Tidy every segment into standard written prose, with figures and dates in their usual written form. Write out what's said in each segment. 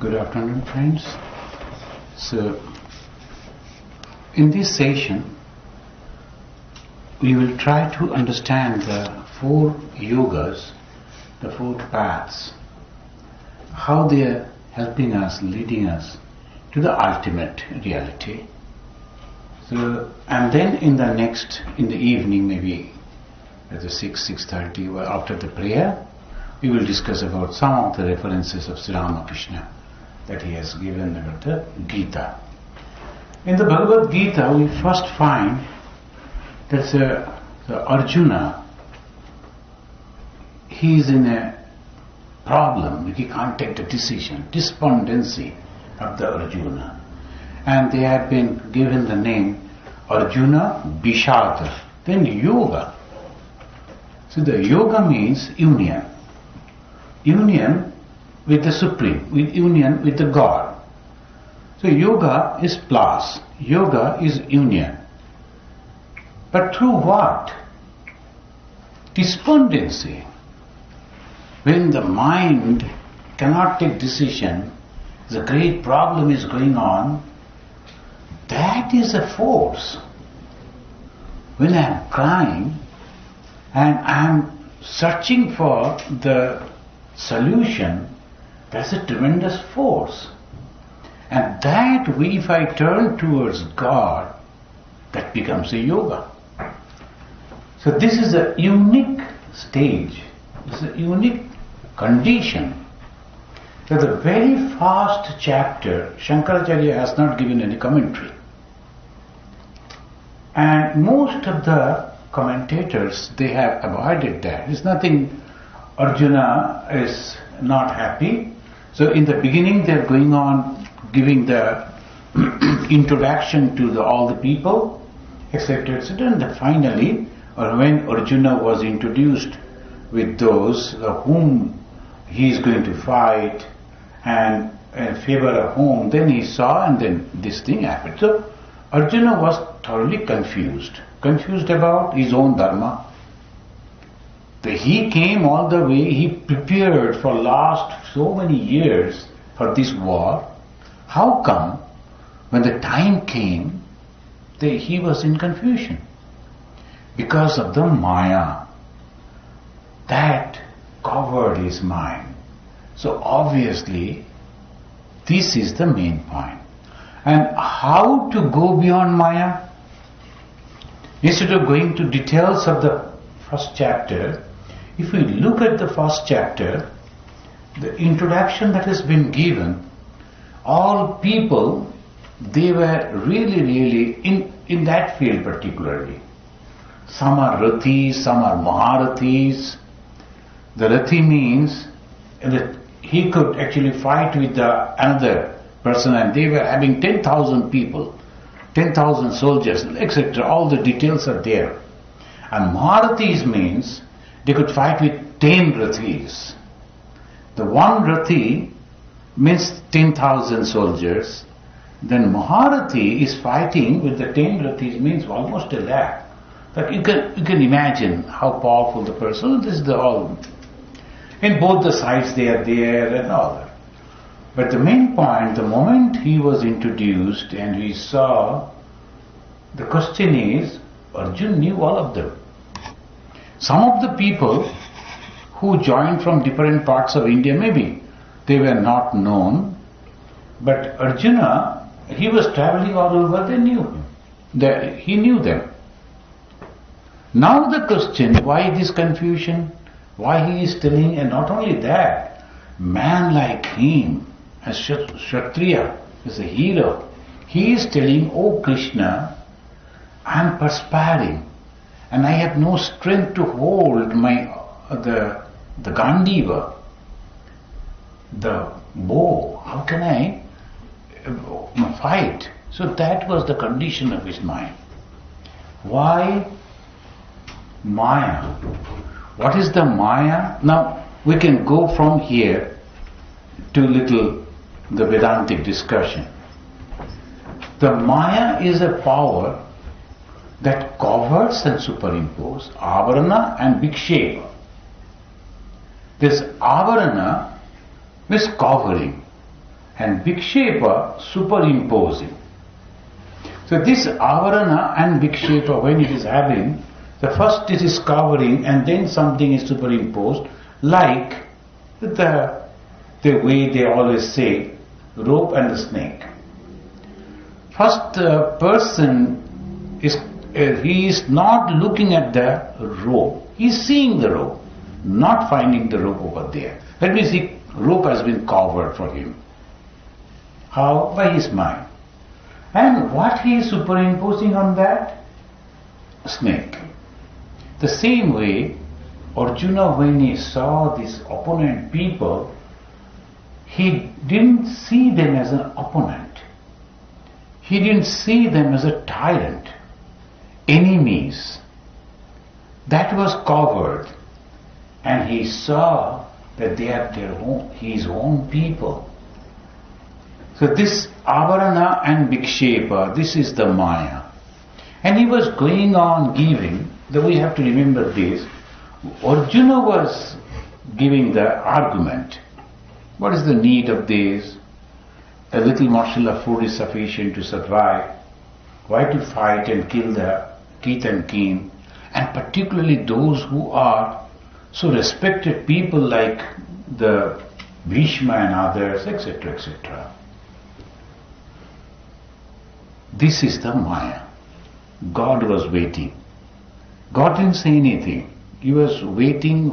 Good afternoon, friends. So, in this session, we will try to understand the four yogas, the four paths, how they are helping us, leading us to the ultimate reality. So, and then in the evening, maybe at the 6:30, or after the prayer, we will discuss about some of the references of Sri Ramakrishna that he has given about the Gita. In the Bhagavad Gita, we first find that the Arjuna, he is in a problem, he can't take the decision, despondency of the Arjuna. And they have been given the name Arjuna Bishada, then Yoga. So the Yoga means union. Union with the Supreme, with union with the God. So yoga is plus, yoga is union. But through what? Despondency. When the mind cannot take decision, the great problem is going on, that is a force. When I am crying and I am searching for the solution, that's a tremendous force. And that if I turn towards God, that becomes a yoga. So this is a unique stage, it's a unique condition. So the very first chapter, Shankaracharya has not given any commentary. And most of the commentators, they have avoided that. It's nothing, Arjuna is not happy. So in the beginning they are going on giving the introduction to all the people, etc., etc. And finally, or when Arjuna was introduced with those whom he is going to fight and in favor of whom, then he saw, and then this thing happened. So Arjuna was thoroughly confused about his own dharma. He came all the way, he prepared for last so many years for this war. How come when the time came, he was in confusion? Because of the Maya that covered his mind. So obviously, this is the main point. And how to go beyond Maya? Instead of going to details of the first chapter, if we look at the first chapter, the introduction that has been given, all people, they were really in that field particularly. Some are Rathis, some are Maharathis. The Rathi means that he could actually fight with another person, and they were having 10,000 people, 10,000 soldiers, etc. All the details are there. And Maharathis means they could fight with 10 Rathis. The one Rathi means 10,000 soldiers. Then Maharathi is fighting with the 10 Rathis, means almost a lakh. But you can imagine how powerful the person is. All in both the sides they are there and all that. But the main point, the moment he was introduced and we saw, the question is, Arjuna knew all of them. Some of the people who joined from different parts of India, maybe they were not known, but Arjuna, he was traveling all over, they knew him. He knew them. Now the question, why this confusion? Why he is telling, and not only that, man like him, as Kshatriya, as a hero, he is telling, oh Krishna, I am perspiring and I have no strength to hold the Gandiva, the bow. How can I fight? So that was the condition of his mind. Why Maya? What is the Maya? Now we can go from here to the Vedantic discussion. The Maya is a power that covers and superimposes Avarana and Viksheva. This Avarana means covering, and Vikshepa superimposing. So this Avarana and Vikshepa, when it is having, the first it is covering and then something is superimposed, like the way they always say, rope and the snake. First person is, he is not looking at the rope, he is seeing the rope, not finding the rope over there. That means the rope has been covered for him. How? By his mind. And what he is superimposing on that? Snake. The same way, Arjuna, when he saw these opponent people, he didn't see them as an opponent. He didn't see them as a tyrant, enemies. That was covered. And he saw that they are his own people. So this Avarana and Vikshepa, this is the Maya. And he was going on giving, though we have to remember this, Arjuna was giving the argument. What is the need of this? A little morsel of food is sufficient to survive. Why to fight and kill the kith and kin? And particularly those who are so respected people like the Bhishma and others, etc., etc. This is the Maya. God was waiting. God didn't say anything. He was waiting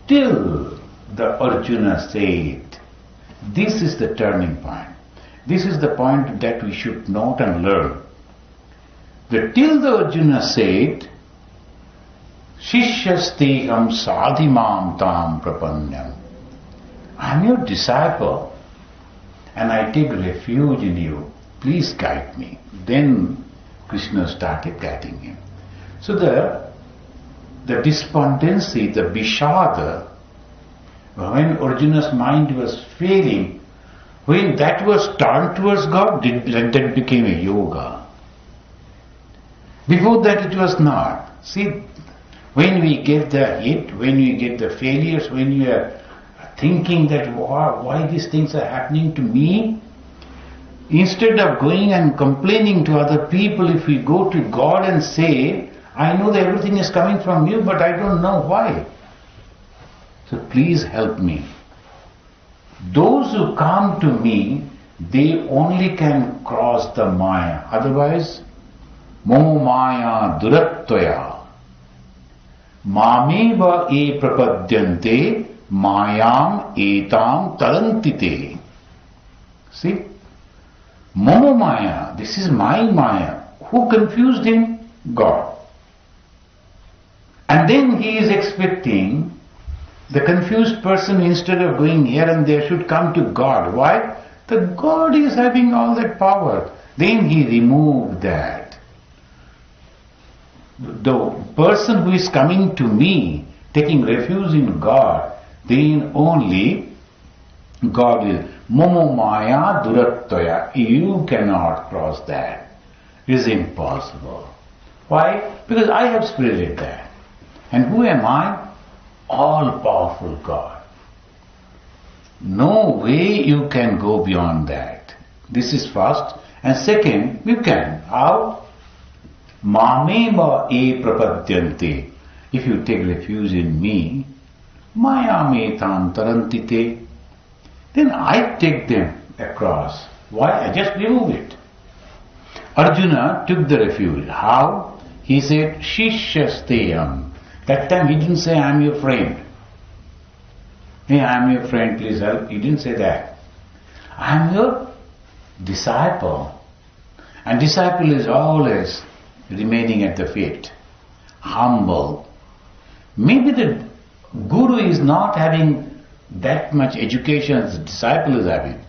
till the Arjuna said. This is the turning point. This is the point that we should note and learn. That till the Arjuna said, Shishyasteham sadhimam tam prapanyam. I am your disciple and I take refuge in you. Please guide me. Then Krishna started guiding him. So the despondency, the Vishada, when Arjuna's mind was failing, when that was turned towards God, that became a yoga. Before that it was not. See, when we get the hit, when we get the failures, when you are thinking that why these things are happening to me, instead of going and complaining to other people, if we go to God and say, I know that everything is coming from you, but I don't know why. So please help me. Those who come to me, they only can cross the Maya. Otherwise, Mo Maya Durattaya. Mameva e prapadyante mayam etam tarantite. See? Momo Maya, this is my Maya. Who confused him? God. And then he is expecting the confused person, instead of going here and there, should come to God. Why? The God is having all that power. Then he removed that. The person who is coming to me, taking refuge in God, then only God will. Momo Maya Durattaya. You cannot cross that. It is impossible. Why? Because I have spreaded that. And who am I? All-powerful God. No way you can go beyond that. This is first. And second, you can. How? Mameva e prapadyante. If you take refuge in me, mayametam tarantite, then I take them across. Why? I just remove it. Arjuna took the refuge. How? He said, Shishyasteham. That time he didn't say, I am your friend. Hey, I am your friend, please help. He didn't say that. I am your disciple. And disciple is always remaining at the feet, humble. Maybe the guru is not having that much education as the disciple is having.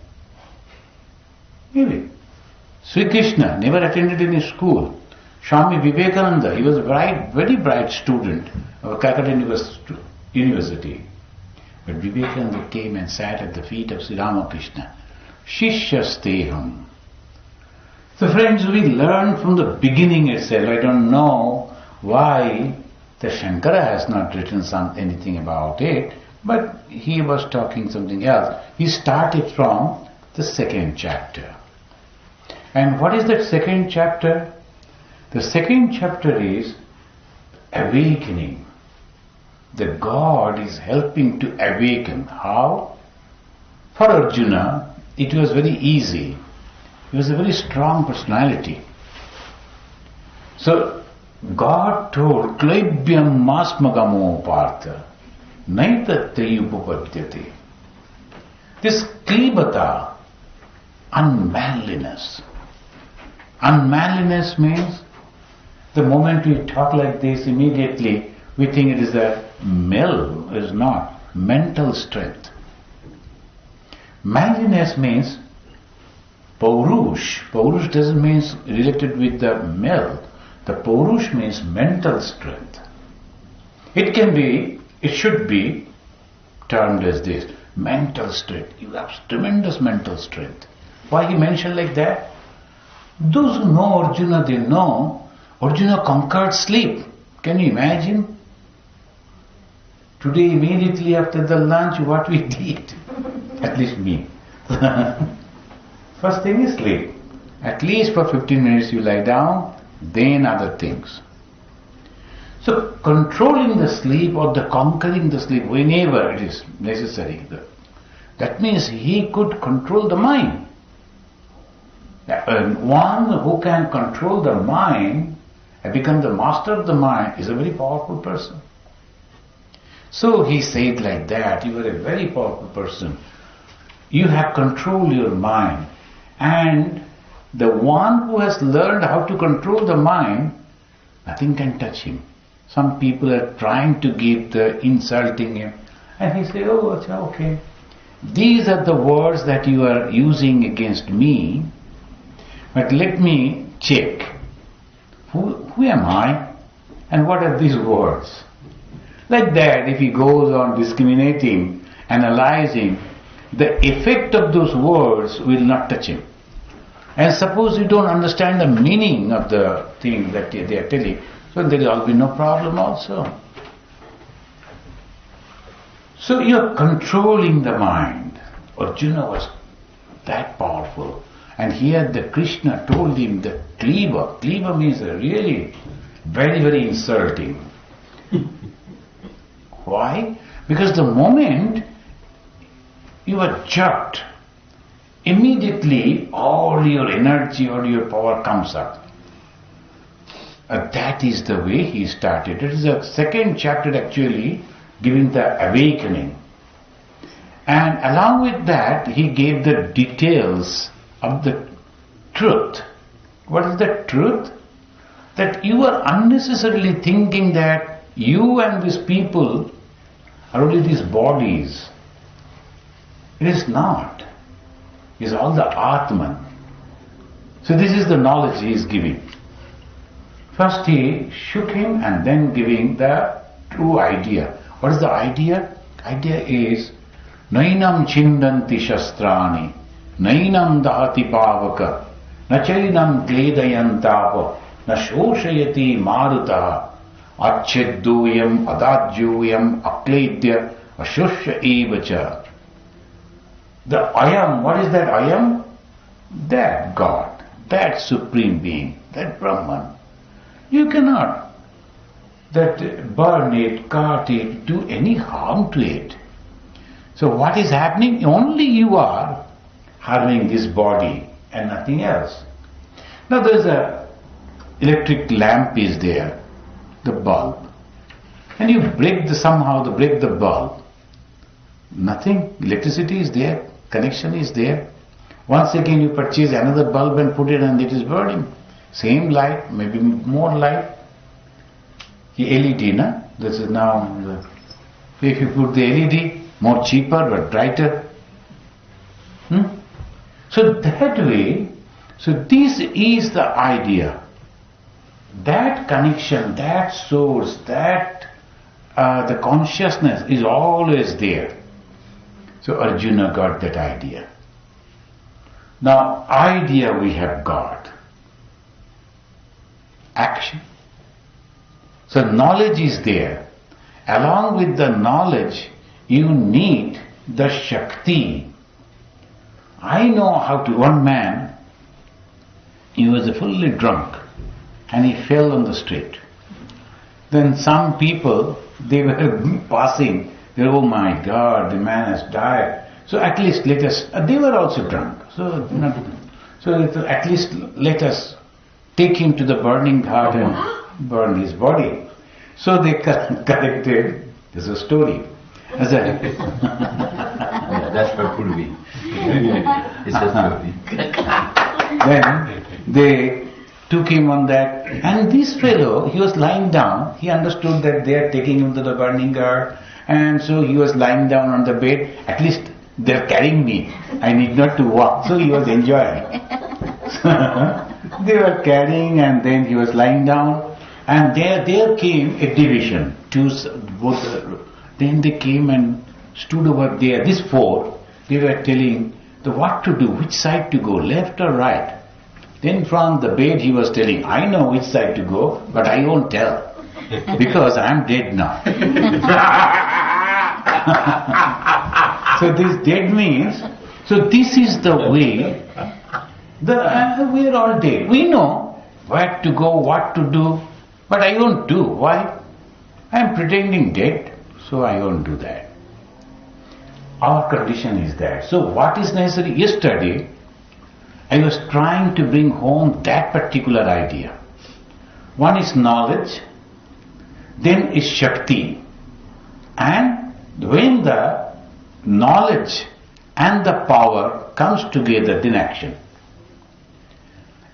Maybe. Sri Krishna never attended any school. Swami Vivekananda, he was a very bright student of Calcutta University. But Vivekananda came and sat at the feet of Sri Ramakrishna. Shishyasteham. So friends, we learn from the beginning itself. I don't know why the Shankara has not written anything about it, But he was talking something else. He started from the second chapter. And what is that second chapter? The second chapter is awakening. The God is helping to awaken. How? For Arjuna, it was very easy. He was a very strong personality. So God told, Klebhyam masmagamo partha, naitattri upapadyate. This klebata, unmanliness. Unmanliness means the moment we talk like this, immediately we think it is a it is not. Mental strength. Manliness means Paurush. Paurush doesn't mean related with the male. The Paurush means mental strength. It should be termed as this. Mental strength. You have tremendous mental strength. Why he mentioned like that? Those who know Arjuna, they know Arjuna conquered sleep. Can you imagine? Today, immediately after the lunch, what we did? At least me. First thing is sleep. At least for 15 minutes you lie down, then other things. So controlling the sleep or the conquering the sleep whenever it is necessary, that means he could control the mind. And one who can control the mind and become the master of the mind is a very powerful person. So he said like that, you are a very powerful person. You have controlled your mind. And the one who has learned how to control the mind, nothing can touch him. Some people are trying to give the insulting him. And he says, oh, okay. These are the words that you are using against me. But let me check. Who am I? And what are these words? Like that, if he goes on discriminating, analyzing, the effect of those words will not touch him. And suppose you don't understand the meaning of the thing that they are telling, so there will be no problem also. So you are controlling the mind. Arjuna was that powerful. And here the Krishna told him that kleba. Kleba means really very, very insulting. Why? Because the moment you are jerked, immediately all your energy or your power comes up. That is the way he started. It is the second chapter actually giving the awakening. And along with that, he gave the details of the truth. What is the truth? That you are unnecessarily thinking that you and these people are only these bodies. It is not. It is all the Atman. So this is the knowledge he is giving. First he shook him and then giving the true idea. What is the idea? Idea is Nainam chindanti shastrani, Nainam dahati pavaka, Nachainam gledayantapa, Nashoshayati maruta, Acheduyam adajyuyam akledya ashushya evacha. The I am, what is that I am? That God, that Supreme Being, that Brahman. You cannot burn it, cut it, do any harm to it. So what is happening? Only you are harming this body and nothing else. Now there is a electric lamp is there, the bulb. And you break the bulb. Nothing, electricity is there, connection is there. Once again you purchase another bulb and put it and it is burning. Same light, maybe more light. The LED, na? This is now, if you put the LED, more cheaper but brighter. So that way, so this is the idea. That connection, that source, that the consciousness is always there. So Arjuna got that idea. Now, idea we have got. Action. So knowledge is there. Along with the knowledge, you need the Shakti. I know how to. One man, he was fully drunk and he fell on the street. Then some people, they were passing, they were, oh my God, the man has died. So at least let us, they were also drunk. So at least let us take him to the burning ghat and burn his body. So they collected, this is a story. As a Yeah, that's what could be. It's a story. Then they took him on that, and this fellow, he was lying down. He understood that they are taking him to the burning ghat, and so he was lying down on the bed. At least they are carrying me. I need not to walk. So he was enjoying. They were carrying, and then he was lying down, and there came a division. Then they came and stood over there. These four, they were telling what to do, which side to go, left or right. Then from the bed he was telling, I know which side to go, but I won't tell, because I am dead now. So this dead means, so this is the way, we are all dead. We know where to go, what to do, but I won't do. Why? I am pretending dead, so I won't do that. Our condition is that. So what is necessary? Yesterday, I was trying to bring home that particular idea. One is knowledge, then is Shakti. And when the knowledge and the power comes together, then action.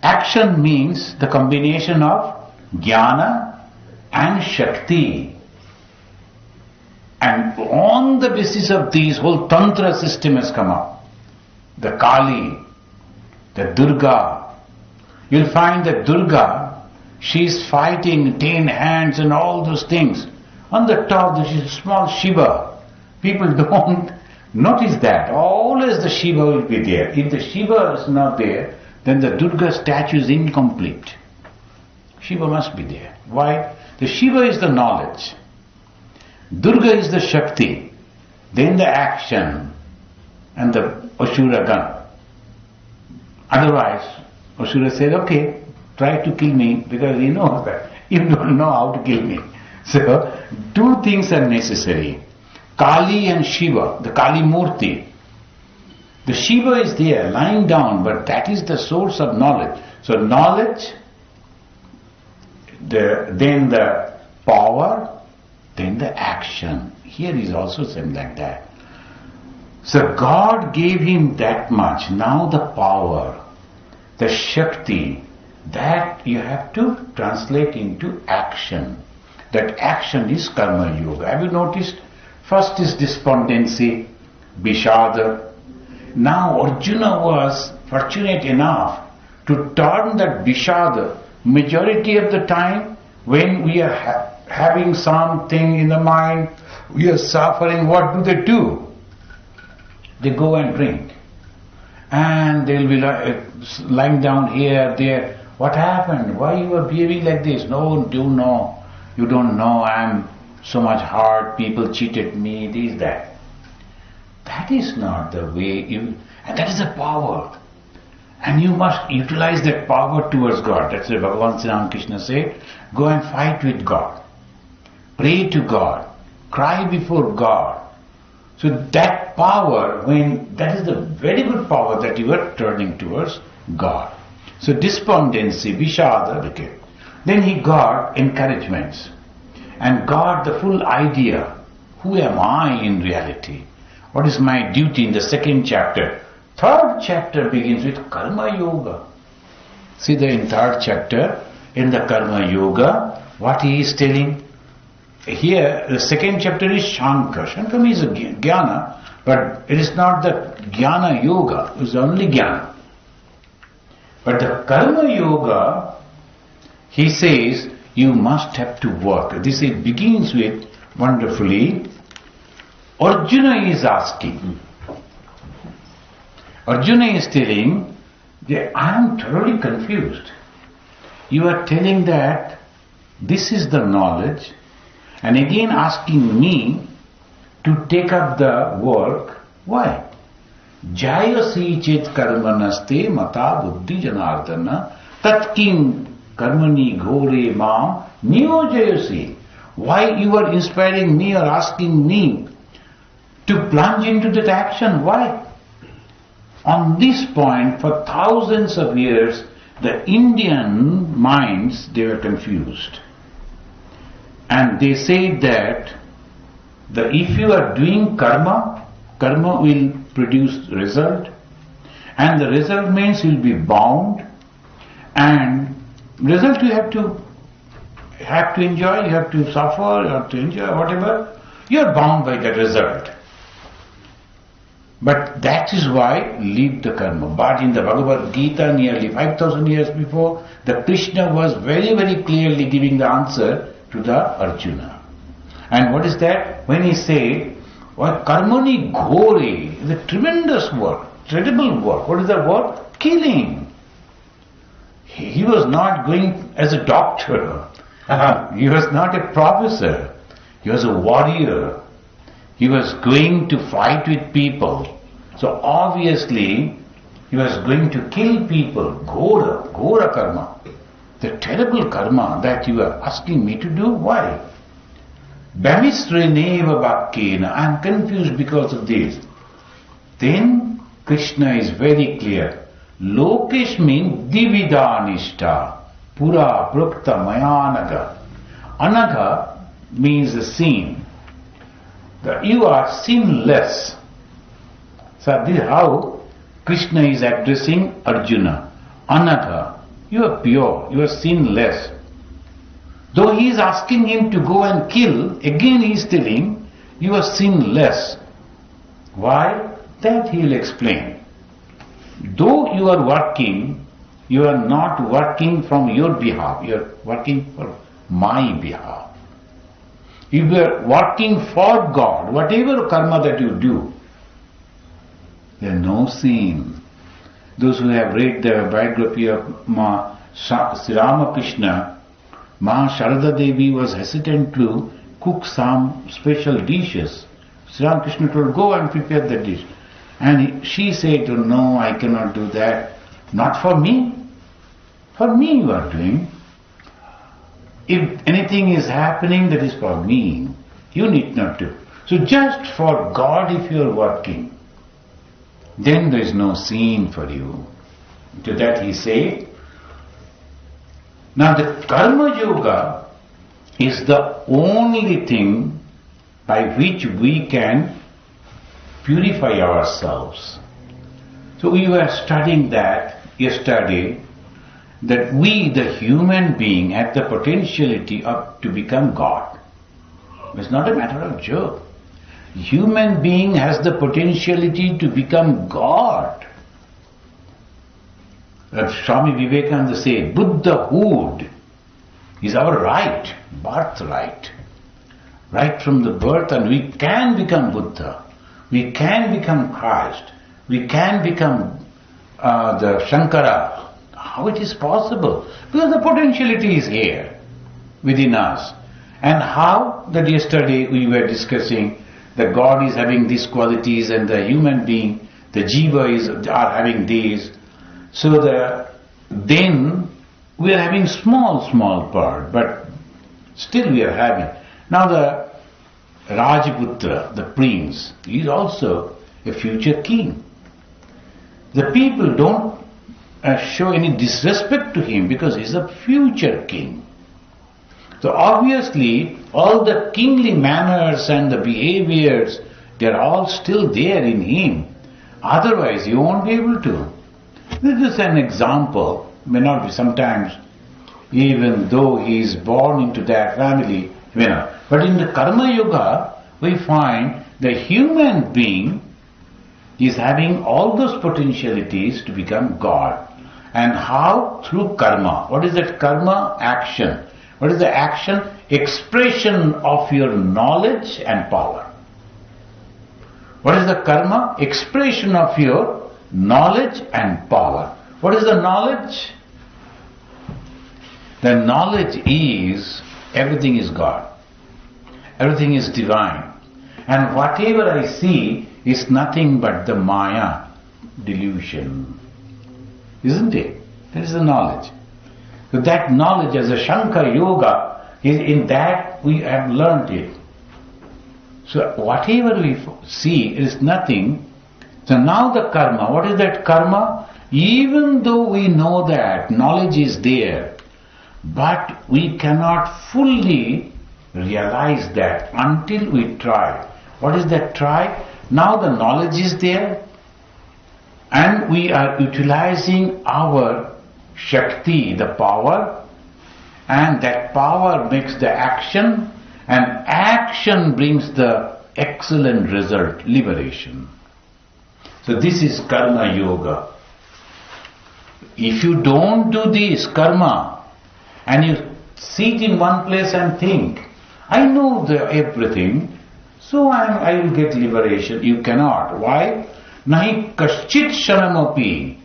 Action means the combination of Jnana and Shakti. And on the basis of these, whole Tantra system has come up. The Kali, the Durga. You'll find that Durga, she is fighting 10 hands and all those things. On the top, there is a small Shiva. People don't notice that. Always the Shiva will be there. If the Shiva is not there, then the Durga statue is incomplete. Shiva must be there. Why? The Shiva is the knowledge. Durga is the Shakti, then the action and the Asura gun. Otherwise, Asura says, okay, try to kill me, because he knows that you don't know how to kill me. So, two things are necessary. Kali and Shiva, the Kali Murti. The Shiva is there, lying down, but that is the source of knowledge. So knowledge, then the power, then the action. Here is also something like that. So God gave him that much. Now the power, the Shakti, that you have to translate into action. That action is Karma Yoga. Have you noticed? First is despondency, Vishada. Now Arjuna was fortunate enough to turn that Vishada. Majority of the time when we are having something in the mind, we are suffering, what do? They go and drink. And they'll be lying down here, there. What happened? Why you are behaving like this? No, you don't know, I'm so much hard, people cheated me, this, that. That is not the way and that is the power. And you must utilize that power towards God. That's why Bhagavan Sri Ramakrishna said, go and fight with God. Pray to God. Cry before God. So that power, that is the very good power that you are turning towards God. So despondency, Vishada, okay. Then he got encouragements. And got the full idea, who am I in reality? What is my duty in the second chapter? Third chapter begins with Karma Yoga. See in third chapter, in the Karma Yoga, what he is telling? Here, the second chapter is Shankar. Shankar means Jnana, but it is not the Jnana Yoga, it is only Jnana. But the Karma Yoga, he says, you must have to work. This it begins with, wonderfully, Arjuna is asking. Arjuna is telling, I am thoroughly confused. You are telling that this is the knowledge, and again asking me to take up the work. Why? Jayasi chit karmanaste mata buddhi janardana tatkim karmani ghore mam niyojayasi. Why you are inspiring me or asking me to plunge into that action? Why? On this point, for thousands of years, the Indian minds, they were confused. And they said that if you are doing karma, karma will produce result, and the result means you will be bound, and result you have to enjoy, you have to suffer, you have to enjoy, whatever. You are bound by the result. But that is why leave the karma. But in the Bhagavad Gita, nearly 5,000 years before, the Krishna was very, very clearly giving the answer to the Arjuna. And what is that? When he said, well, karmani ghore is a tremendous work, terrible work. What is the work? Killing. He was not going as a doctor. He was not a professor. He was a warrior. He was going to fight with people. So obviously, he was going to kill people. Ghora karma. The terrible karma that you are asking me to do. Why? Bhamisreneva bhakkena. I am confused because of this. Then Krishna is very clear. Lokesh means dividanishta. Pura prukta mayanaga. Anaga means the sin. You are sinless. So this is how Krishna is addressing Arjuna. Anaga, you are pure, you are sinless. Though he is asking him to go and kill, again he is telling, you are sinless. Why? That he will explain. Though you are working, you are not working from your behalf, you are working for my behalf. If you are working for God, whatever karma that you do, there is no sin. Those who have read the biography of Sri Ramakrishna, Ma Sharada Devi was hesitant to cook some special dishes. Sri Ramakrishna told, go and prepare the dish. And she said, no, I cannot do that. Not for me. For me you are doing. If anything is happening that is for me, you need not do. So just for God if you are working, then there is no sin for you. To that he said, now the Karma Yoga is the only thing by which we can purify ourselves. So we were studying that yesterday, that we, the human being, have the potentiality to become God. It's not a matter of joke. Human being has the potentiality to become God. Swami Vivekananda said, Buddhahood is our right, birthright. Right from the birth, and we can become Buddha. We can become Christ. We can become the Shankara. How it is possible? Because the potentiality is here within us. And how? That yesterday we were discussing that God is having these qualities and the human being, the jiva are having these. So then we are having small part, but still we are having. Now the Rajputra, the prince, he is also a future king. The people don't show any disrespect to him because he is a future king. So obviously all the kingly manners and the behaviors, they are all still there in him. Otherwise you won't be able to. This is an example, may not be sometimes, even though he is born into that family, but in the Karma Yoga we find the human being is having all those potentialities to become God. And how? Through karma. What is that karma? Action. What is the action? Expression of your knowledge and power. What is the karma? Expression of your knowledge and power. What is the knowledge? The knowledge is everything is God. Everything is divine. And whatever I see is nothing but the Maya, delusion. Isn't it? That is the knowledge. So that knowledge as a Shankar Yoga, in that we have learned it. So whatever we see is nothing. So now the karma, what is that karma? Even though we know that knowledge is there, but we cannot fully realize that until we try. What is that try? Now the knowledge is there and we are utilizing our Shakti, the power, and that power makes the action, and action brings the excellent result, liberation. So this is Karma Yoga. If you don't do this karma and you sit in one place and think, I know everything, so I will get liberation. You cannot. Why? Nahi kaschit shanamapi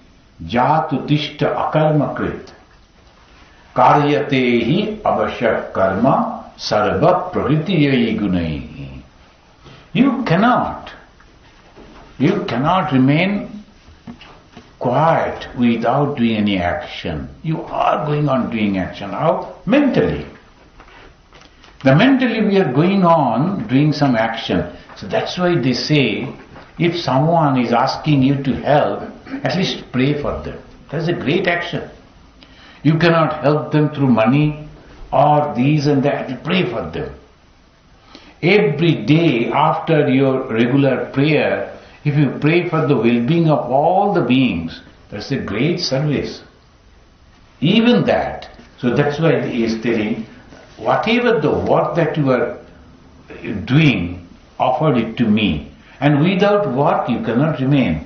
jatu tishta akarma krit karyate hi avashyak karma sarva prakritiyayi gunai. You cannot remain quiet without doing any action. You are going on doing action. How? Mentally. Mentally we are going on doing some action. So that's why they say, if someone is asking you to help, at least pray for them. That's a great action. You cannot help them through money or these and that. Pray for them. Every day after your regular prayer, if you pray for the well-being of all the beings, that's a great service. Even that. So that's why he is telling, whatever the work that you are doing, offer it to me. And without work you cannot remain.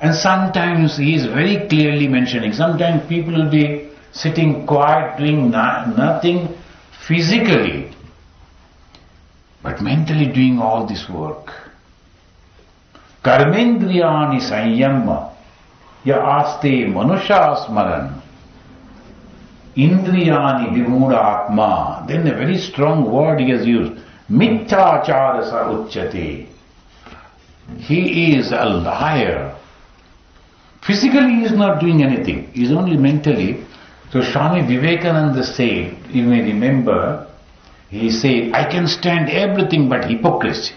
And sometimes he is very clearly mentioning, sometimes people will be sitting quiet, doing nothing physically, but mentally doing all this work. Karmendriyani sanyamma ya aste manusha smaran indriyani vimudhatma. Then a very strong word he has used. Mitthachara sa uchyate. He is a liar. Physically he is not doing anything. He is only mentally. So Swami Vivekananda said, you may remember, he said, I can stand everything but hypocrisy.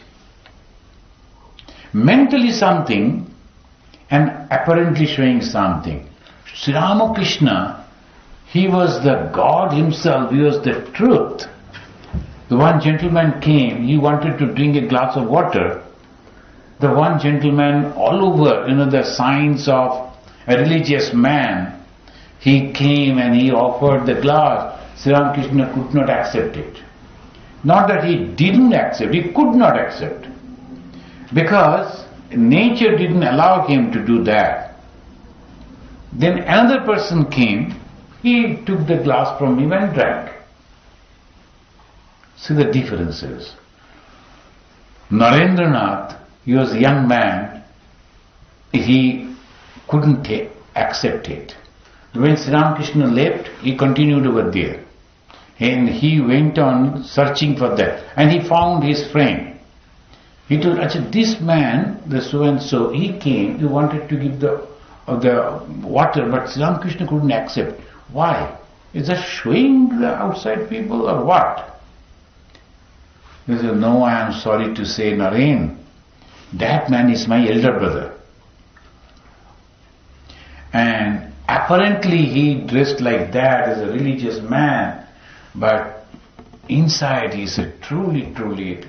Mentally something and apparently showing something. Sri Ramakrishna, he was the God himself, he was the truth. The one gentleman came, he wanted to drink a glass of water. The one gentleman, all over, the signs of a religious man, he came and he offered the glass. Sri Ramakrishna could not accept it. Not that he didn't accept, he could not accept. Because nature didn't allow him to do that. Then another person came, he took the glass from him and drank. See the differences. Narendranath, he was a young man, he couldn't accept it. When Sri Ramakrishna left, he continued over there. And he went on searching for that. And he found his friend. He told, this man, the so-and-so, he came, he wanted to give the water, but Sri Ramakrishna couldn't accept. Why? Is that showing the outside people or what? He said, no, I am sorry to say, Naren, that man is my elder brother. And apparently he dressed like that as a religious man, but inside he is a truly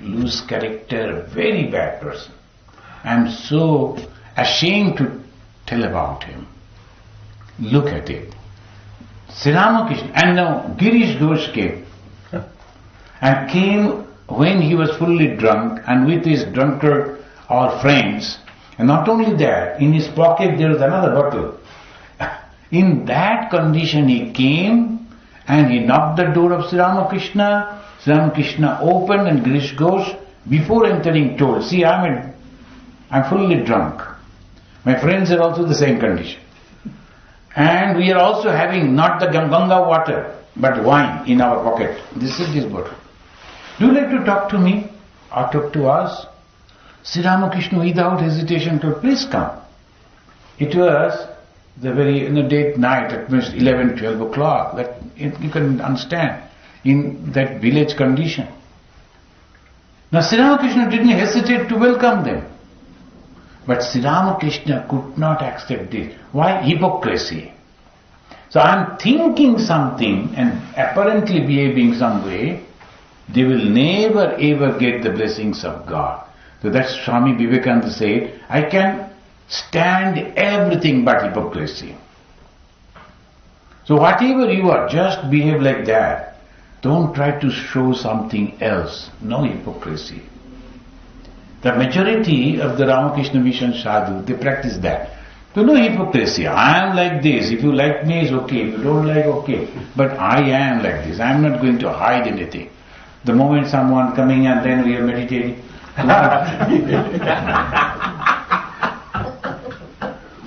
loose character, very bad person. I am so ashamed to tell about him. Look at it. Sri Ramakrishna, and now Girish Ghosh came. And came when he was fully drunk and with his drunkard or friends. And not only that, in his pocket there was another bottle. In that condition he came and he knocked the door of Sri Ramakrishna. Sri Ramakrishna opened and Girish Ghosh, before entering, told, see, I'm fully drunk. My friends are also the same condition. And we are also having not the Ganga water, but wine in our pocket. This is this bottle. Do you like to talk to me? out up to us. Sri Ramakrishna without hesitation told, please come. It was the very date night, at least 11, 12 o'clock, that you can understand, in that village condition. Now Sri Ramakrishna didn't hesitate to welcome them. But Sri Ramakrishna could not accept this. Why? Hypocrisy. So I am thinking something and apparently behaving some way, they will never ever get the blessings of God. So that's Swami Vivekananda said, I can stand everything but hypocrisy. So whatever you are, just behave like that. Don't try to show something else. No hypocrisy. The majority of the Ramakrishna Mission sadhu, they practice that. So no hypocrisy. I am like this. If you like me, it's okay. If you don't like, okay. But I am like this. I am not going to hide anything. The moment someone coming and then we are meditating.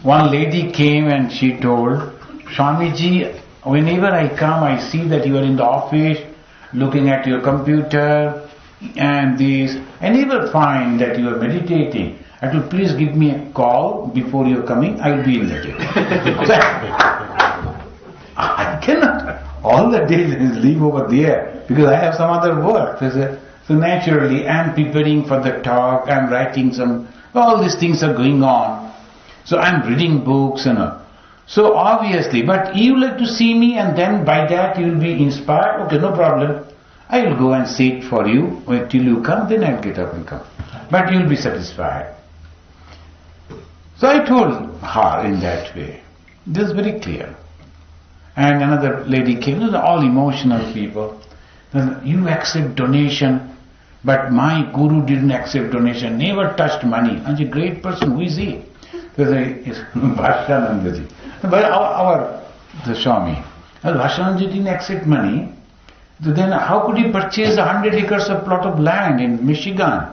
One lady came and she told, Swamiji, whenever I come, I see that you are in the office, looking at your computer and this. I never find that you are meditating. I told, please give me a call before you are coming. I will be in the day. I cannot all the days leave over there because I have some other work. So naturally, I am preparing for the talk. I am writing all these things are going on. So I am reading books and all. So obviously, but you like to see me and then by that you will be inspired. Okay, no problem. I will go and sit for you till you come, then I will get up and come. But you will be satisfied. So I told her in that way. This is very clear. And another lady came, those are all emotional people. You accept donation, but my guru didn't accept donation, never touched money. And a great person, who is he? It's Bhashanandaji. But the Swami, Bhashanandaji didn't accept money. So then how could he purchase 100 acres of plot of land in Michigan?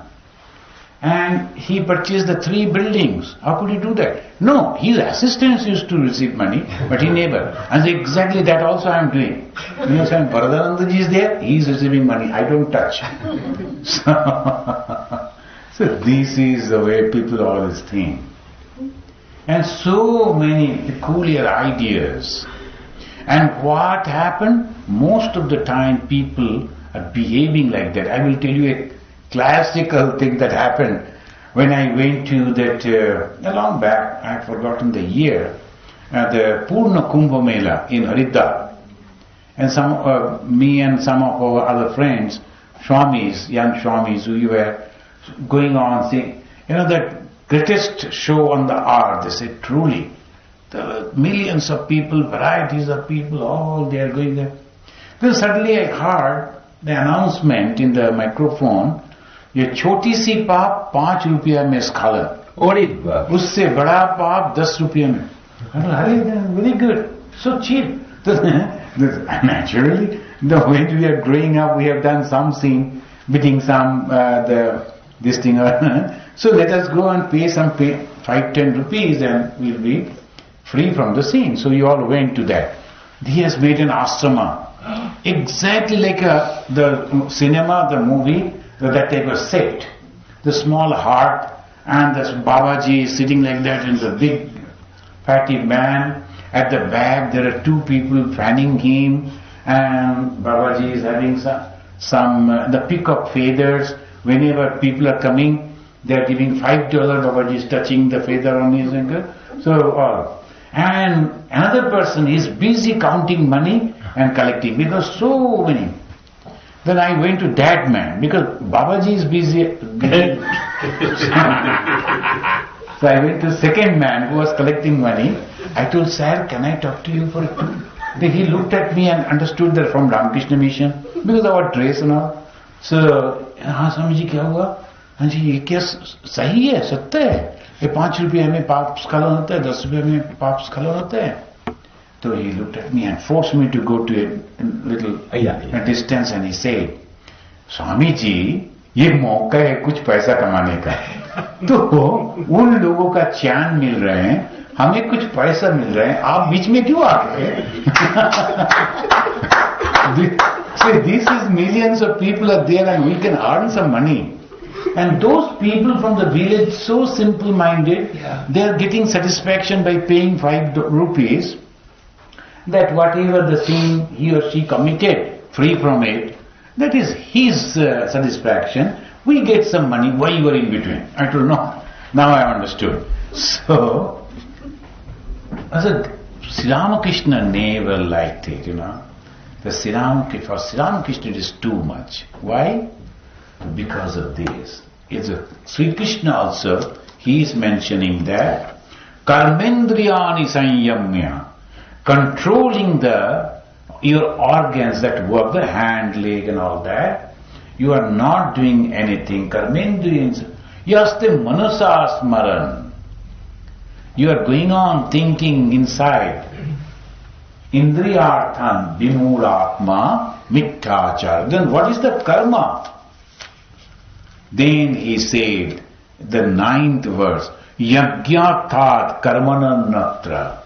And he purchased the 3 buildings. How could he do that? No, his assistants used to receive money, but he never. And exactly that also I am doing. You know, saying Varadanandaji is there, he is receiving money, I don't touch. So this is the way people always think. And so many peculiar ideas. And what happened? Most of the time people are behaving like that. I will tell you a classical thing that happened when I went to that, long back, I have forgotten the year, the Purna Kumbh Mela in Haridwar. And me and some of our other friends, Swamis, young Swamis, who were going on saying, that greatest show on the earth, they said, truly, the millions of people, varieties of people, all they are going there. Then suddenly I heard the announcement in the microphone, ये छोटी सी पाप 5 रुपया में स्खलन, उससे बड़ा पाप 10 रुपया में. Very good, so cheap. Naturally, when we are growing up, we have done something, bidding some this thing. So let us go and pay 5-10 rupees, and we'll be free from the sin. So you all went to that. He has made an ashrama, exactly like the cinema, the movie. That type of set, the small heart, and the Babaji is sitting like that, and the big fatty man at the back. There are 2 people fanning him, and Babaji is having some the peacock feathers. Whenever people are coming, they are giving $5. Babaji is touching the feather on his ankle. So and another person is busy counting money and collecting because so many. Then I went to that man because Babaji is busy. So I went to second man who was collecting money. I told, sir, can I talk to you for a 2? Then he looked at me and understood that from Ramakrishna Mission because of our dress and all. So, Swami ji, क्या हुआ? हाँ जी, ये क्या सही है, सत्य है? ये 5 रुपये में पाप स्खलन होता है, 10 रुपये में पाप स्खलन होता है. So he looked at me and forced me to go to a little distance, and he said, Swami ji, ये मौका है कुछ पैसा कमाने का. तो उन लोगों का चैन मिल रहे हैं, हमें कुछ पैसा मिल रहे हैं, आप बीच में क्यों आ गए? So this is millions of people are there and we can earn some money. And those people from the village, so simple-minded, they are getting satisfaction by paying 5 rupees, that whatever the sin he or she committed, free from it, that is his satisfaction. We get some money, why you are in between? I don't know. Now I understood. So, Sri Ramakrishna never liked it, for Sri Ramakrishna it is too much. Why? Because of this. Sri Krishna also, he is mentioning that Karmendriyani Sanyamya, controlling your organs that work, the hand, leg and all that, you are not doing anything. Karmendriyani Yaste Manasa Smaran. You are going on thinking inside. Indriyarthan Vimulatma Mitthachar. Then what is the karma? Then he said, the 9th verse, Yagyathat karmananatra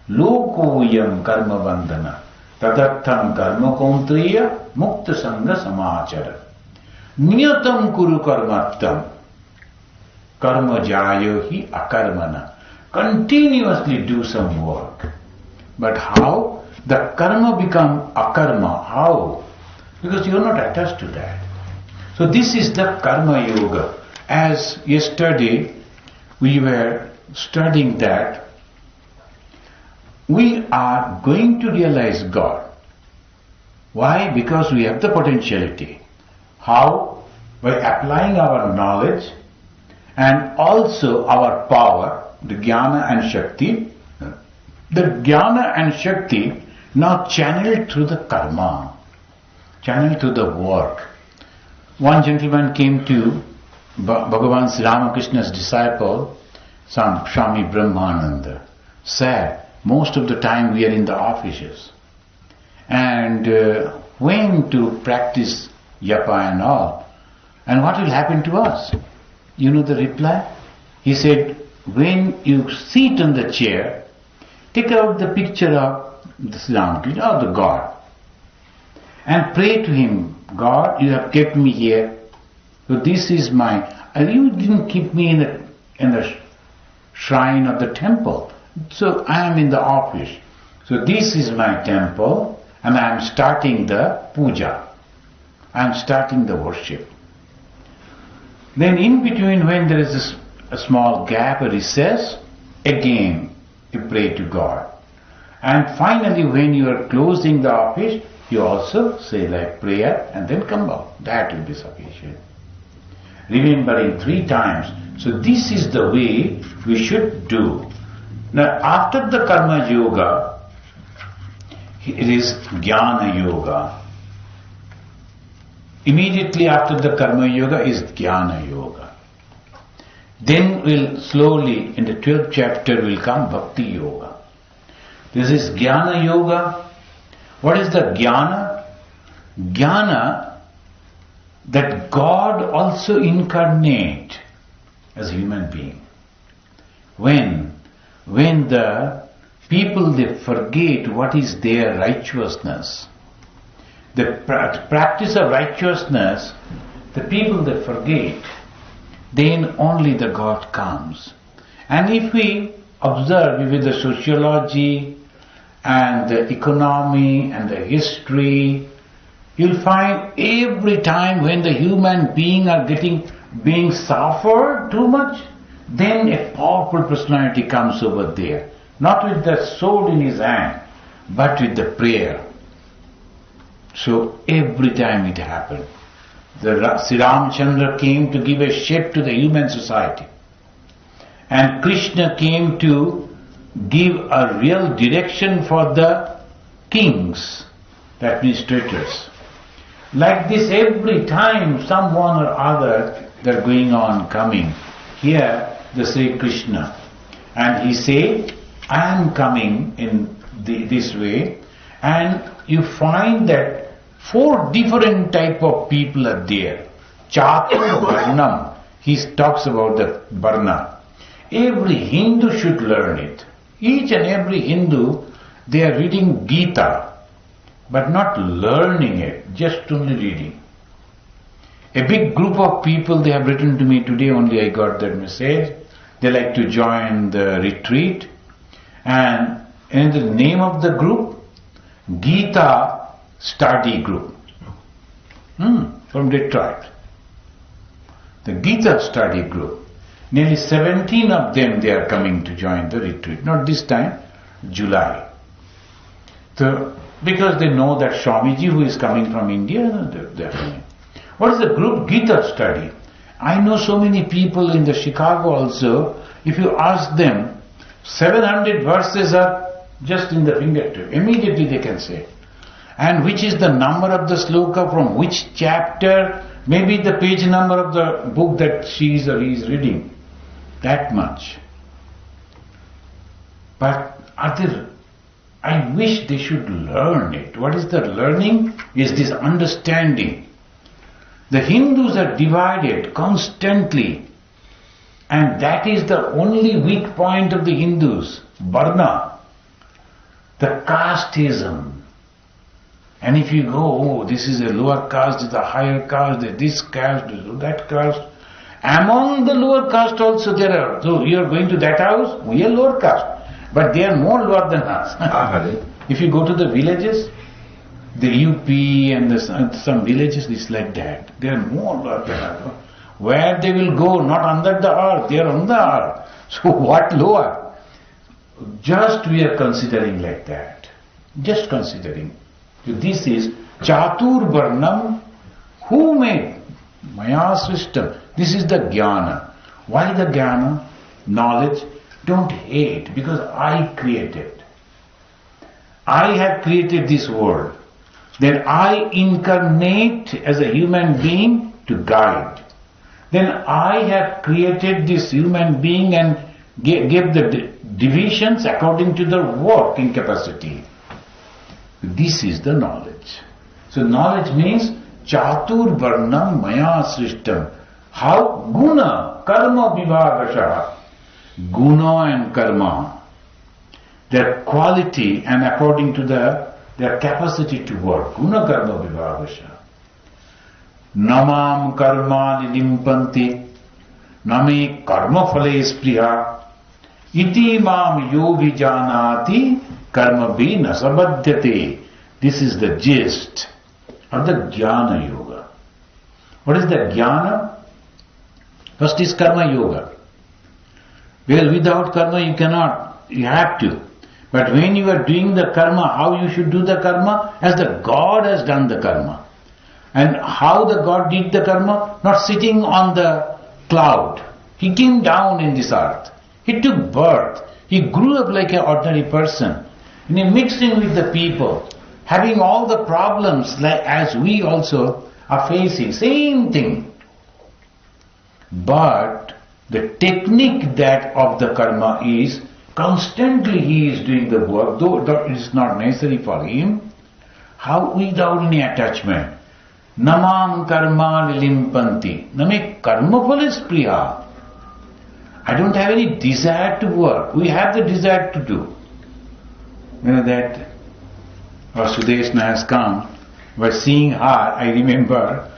lokoyam karma vandana tadattham karma kontriya mukta sangha samachara niyatam kuru karmattam karma jayo hi akarmana. Continuously do some work. But how? The karma become akarma. How? Because you are not attached to that. So this is the karma yoga. As yesterday we were studying that we are going to realize God. Why? Because we have the potentiality. How? By applying our knowledge and also our power, the jnana and shakti. The jnana and shakti now channeled through the karma, channeled through the work. One gentleman came to Bhagavan Sri Ramakrishna's disciple, Swami Brahmananda, said, most of the time we are in the offices and when to practice japa and all, and what will happen to us? You know the reply? He said, when you sit on the chair, take out the picture of the Sri Ramakrishna or the God and pray to him, God, you have kept me here, so this is my, you didn't keep me in the shrine of the temple, so I am in the office. So this is my temple and I am starting the puja, I am starting the worship. Then in between, when there is a small gap, a recess, again you pray to God. And finally when you are closing the office, you also say like prayer and then come out. That will be sufficient. Remembering 3 times. So this is the way we should do. Now after the karma yoga, it is jnana yoga. Immediately after the karma yoga is jnana yoga. Then we'll slowly, in the 12th chapter will come bhakti yoga. This is jnana yoga. What is the jnana? Jnana, that God also incarnate as a human being. When the people, they forget what is their righteousness, the practice of righteousness, the people they forget, then only the God comes. And if we observe with the sociology and the economy and the history, you'll find every time when the human being are being suffered too much, then a powerful personality comes over there, not with the sword in his hand, but with the prayer. So every time it happened. Sri Ramchandra came to give a shape to the human society. And Krishna came to give a real direction for the kings, the administrators. Like this, every time someone or other they're going on coming. Here the Sri Krishna. And he said, I am coming in this way. And you find that 4 different type of people are there. Chatur Varnam. He talks about the Varna. Every Hindu should learn it. Each and every Hindu, they are reading Gita, but not learning it, just only reading. A big group of people, they have written to me today, only I got that message. They like to join the retreat. And in the name of the group, Gita Study Group. From Detroit. The Gita Study Group. Nearly 17 of them, they are coming to join the retreat. Not this time, July. So, because they know that Swamiji, who is coming from India, they are coming. What is the group? Gita Study. I know so many people in the Chicago also, if you ask them, 700 verses are just in the fingertip. Immediately they can say. And which is the number of the sloka, from which chapter, maybe the page number of the book that she is or he is reading. That much. But I wish they should learn it. What is the learning? Is this understanding. The Hindus are divided constantly. And that is the only weak point of the Hindus. Varna. The casteism. And if you go, this is a lower caste, this is a higher caste, this caste, that caste. Among the lower caste also there are. So you are going to that house, we are lower caste. But they are more lower than us. If you go to the villages, the UP and some villages, it's like that. They are more lower than us. Where they will go, not under the earth, they are on the earth. So what lower? Just we are considering like that. Just considering. So this is Chatur Varnam. Who made? Maya system. This is the Jnana. Why the Jnana? Knowledge. Don't hate, because I created. I have created this world. Then I incarnate as a human being to guide. Then I have created this human being and gave the divisions according to the working capacity. This is the knowledge. So knowledge means Chatur Varnam Maya Srishtam. How? Guna, Karma Vibhagasha. Guna and Karma. Their quality and according to their capacity to work. Guna Karma Vibhagasha. Namam Karma Lilimpanti. Name Karma Phale Spriha. Iti Mam Yogi Janati. Karma bhi nasabadhyate. This is the gist of the Jnana Yoga. What is the Jnana? First is Karma Yoga. Well, without karma you cannot, you have to. But when you are doing the karma, how you should do the karma? As the God has done the karma. And how the God did the karma? Not sitting on the cloud. He came down in this earth. He took birth. He grew up like an ordinary person. And he mixed in with the people, having all the problems like as we also are facing. Same thing. But the technique that of the karma is constantly he is doing the work, though it is not necessary for him. How? Without any attachment. Namam karma lilimpanti. Name karma phale spriha. I don't have any desire to work. We have the desire to do. You know that Vasudeshna has come. By seeing her, I remember.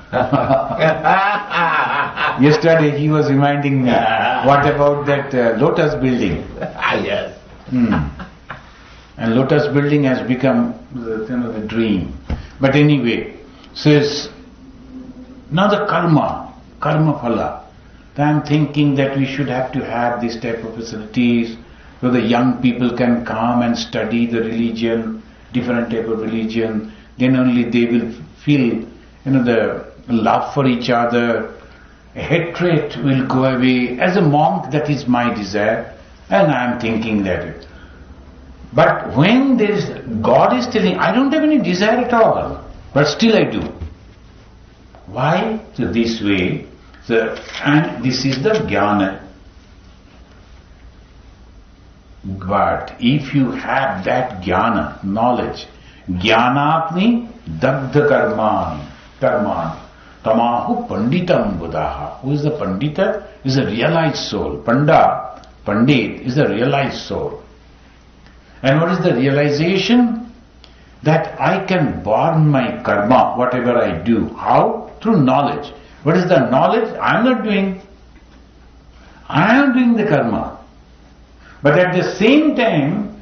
Yesterday he was reminding me, what about that Lotus building? Yes. And Lotus building has become the dream. But anyway, says, now the karma phala. I am thinking that we should have to have this type of facilities so the young people can come and study the religion, different type of religion. Then only they will feel, the love for each other. Hatred will go away. As a monk, that is my desire, and I am thinking that. But when there is God is telling, I don't have any desire at all, but still I do. Why? So this way. And this is the jnana. But if you have that jnana, knowledge, jnanatni dagdha karman, tamahu panditam buddhaha. Who is the pandita? Is a realized soul. Pandit is a realized soul. And what is the realization? That I can burn my karma, whatever I do. How? Through knowledge. What is the knowledge? I am not doing. I am doing the karma. But at the same time,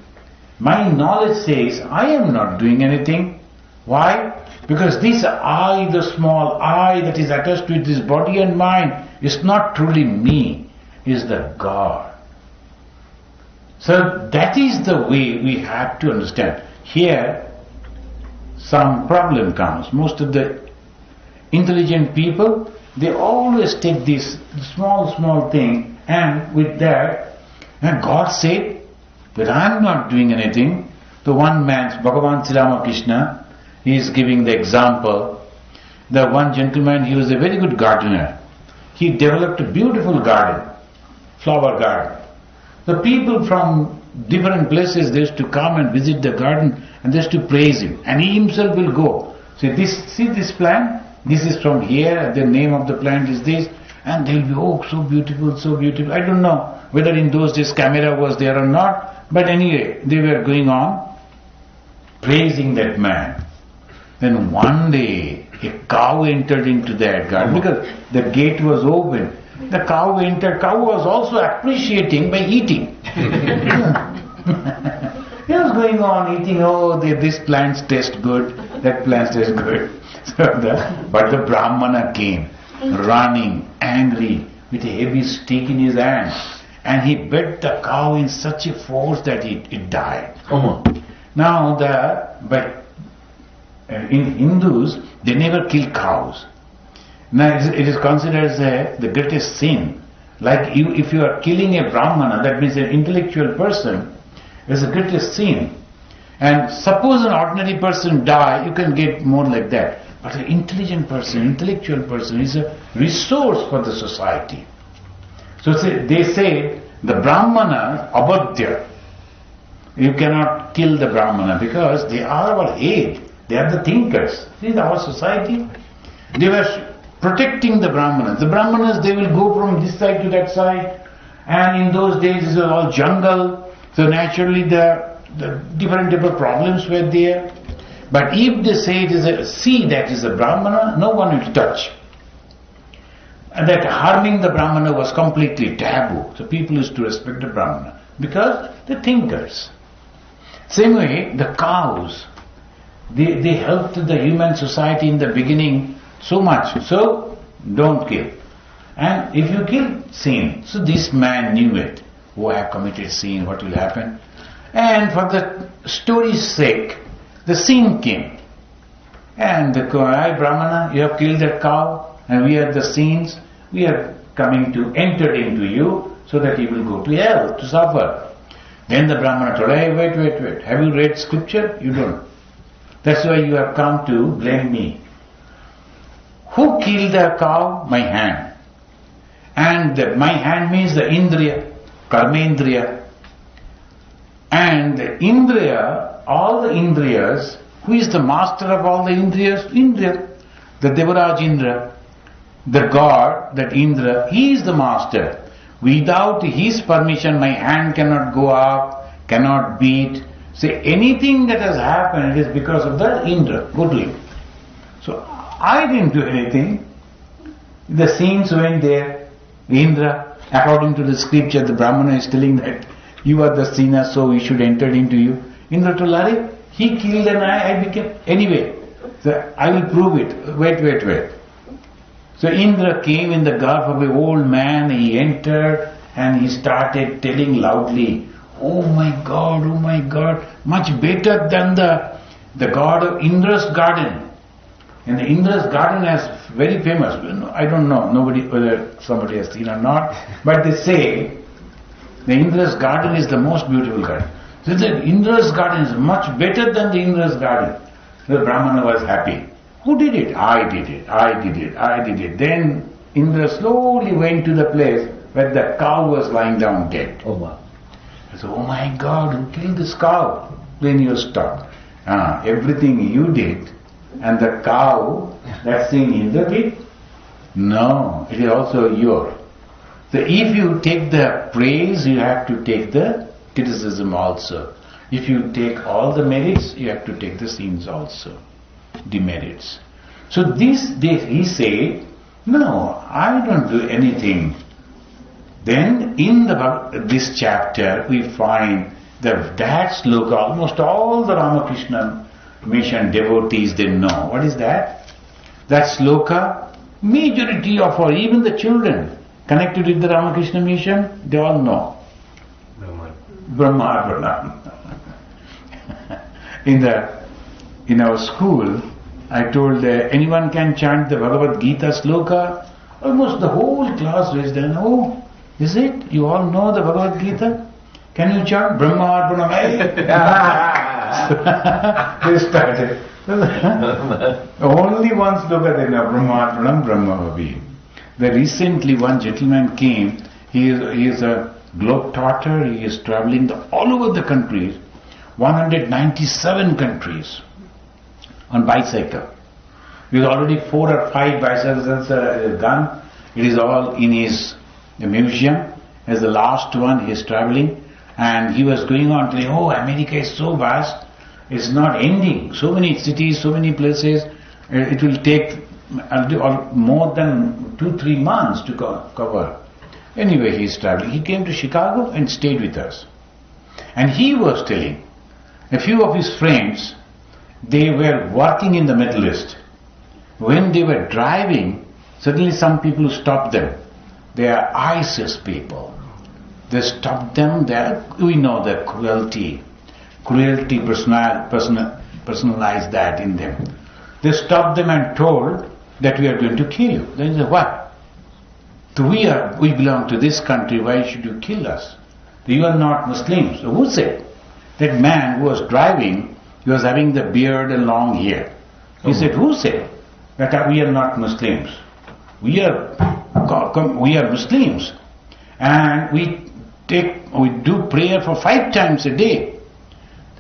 my knowledge says I am not doing anything. Why? Because this I, the small I that is attached to this body and mind, is not truly me, is the God. So that is the way we have to understand. Here, some problem comes. Most of the intelligent people, they always take this small thing, and with that, and God said that I am not doing anything. The one man, Bhagavan Sri Ramakrishna, he is giving the example. The one gentleman, he was a very good gardener. He developed a beautiful garden, flower garden. The people from different places, they used to come and visit the garden and they used to praise him. And he himself will go. See this plant? This is from here, the name of the plant is this. And they'll be, oh, so beautiful, so beautiful. I don't know whether in those days camera was there or not. But anyway, they were going on praising that man. Then one day, a cow entered into that garden because the gate was open. The cow entered. Cow was also appreciating by eating. He was going on eating. Oh, this plant tastes good. That plant tastes good. But the Brahmana came, running, angry, with a heavy stick in his hand, and he bit the cow in such a force that it died. Now, in Hindus, they never kill cows. Now it is considered as the greatest sin. Like if you are killing a Brahmana, that means an intellectual person, is the greatest sin. And suppose an ordinary person die, you can get more like that. But an intelligent person, intellectual person is a resource for the society. So they say the Brahmana, abadhya, you cannot kill the Brahmana because they are our age. They are the thinkers. See, our society, they were protecting the Brahmanas. The Brahmanas, they will go from this side to that side. And in those days, it was all jungle. So naturally, the different problems were there. But if they say it is a sea that is a Brahmana, no one will touch. And that harming the Brahmana was completely taboo. So people used to respect the Brahmana because they're thinkers. Same way, the cows, they helped the human society in the beginning so much. So, don't kill. And if you kill, sin. So this man knew it. Oh, I have committed sin, what will happen? And for the story's sake, the sin came. And the Brahmana, you have killed that cow, and we are the sins. We are coming to enter into you so that you will go to hell to suffer. Then the Brahmana told, hey, wait. Have you read scripture? You don't. That's why you have come to blame me. Who killed the cow? My hand. And my hand means the Indriya, Karmendriya. And the Indriya, all the Indriyas, who is the master of all the Indriyas? Indra, the Devaraj Indra, the God, that Indra, he is the master. Without his permission, my hand cannot go up, cannot beat. Say anything that has happened, it is because of the Indra, goodly. So I didn't do anything. The scenes went there. Indra, according to the scripture, the Brahmana is telling that you are the sinner, so we should enter into you. Indra told, Ari, he killed and I became. Anyway, so I will prove it. Wait. So Indra came in the garb of an old man, he entered and he started telling loudly, oh my God, much better than the god of Indra's garden. And the Indra's garden is very famous. I don't know, whether somebody has seen or not, but they say the Indra's garden is the most beautiful garden. So the Indra's garden is much better than the Indra's garden. The Brahmana was happy. Who did it? I did it. Then Indra slowly went to the place where the cow was lying down dead. Oh wow. So, oh my God, who killed this cow? Then you stop. Everything you did and the cow, that's in Indra did? No, it is also yours. So if you take the praise, you have to take the criticism also. If you take all the merits, you have to take the sins also, demerits. So he said No, I don't do anything. Then in this chapter we find that sloka, almost all the Ramakrishna mission devotees, they know. What is that? That sloka, majority of or even the children connected with the Ramakrishna mission, they all know. Brahma. In our school, I told anyone can chant the Bhagavad Gita sloka. Almost the whole class raised their hand. Oh, is it? You all know the Bhagavad Gita? Can you chant Brahma Arpanam? They started. Only one sloka they know, Brahma Arpanam Brahma Bhavi. Recently one gentleman came. He is a globetrotter. He is traveling all over the countries, 197 countries on bicycle. He has already 4 or 5 bicycles done. It is all in his museum. As the last one, he is traveling, and he was going on telling, oh, America is so vast, it's not ending. So many cities, so many places. It will take more than 2-3 months to cover. Anyway, he is traveling. He came to Chicago and stayed with us. And he was telling, a few of his friends, they were working in the Middle East. When they were driving, suddenly some people stopped them. They are ISIS people. They stopped them. We know the cruelty personalized that in them. They stopped them and told that we are going to kill you. They said, what? We belong to this country, why should you kill us? You are not Muslims. So who said? That man who was driving, he was having the beard and long hair. He said, who said that we are not Muslims? We are Muslims, and we do prayer for 5 times a day.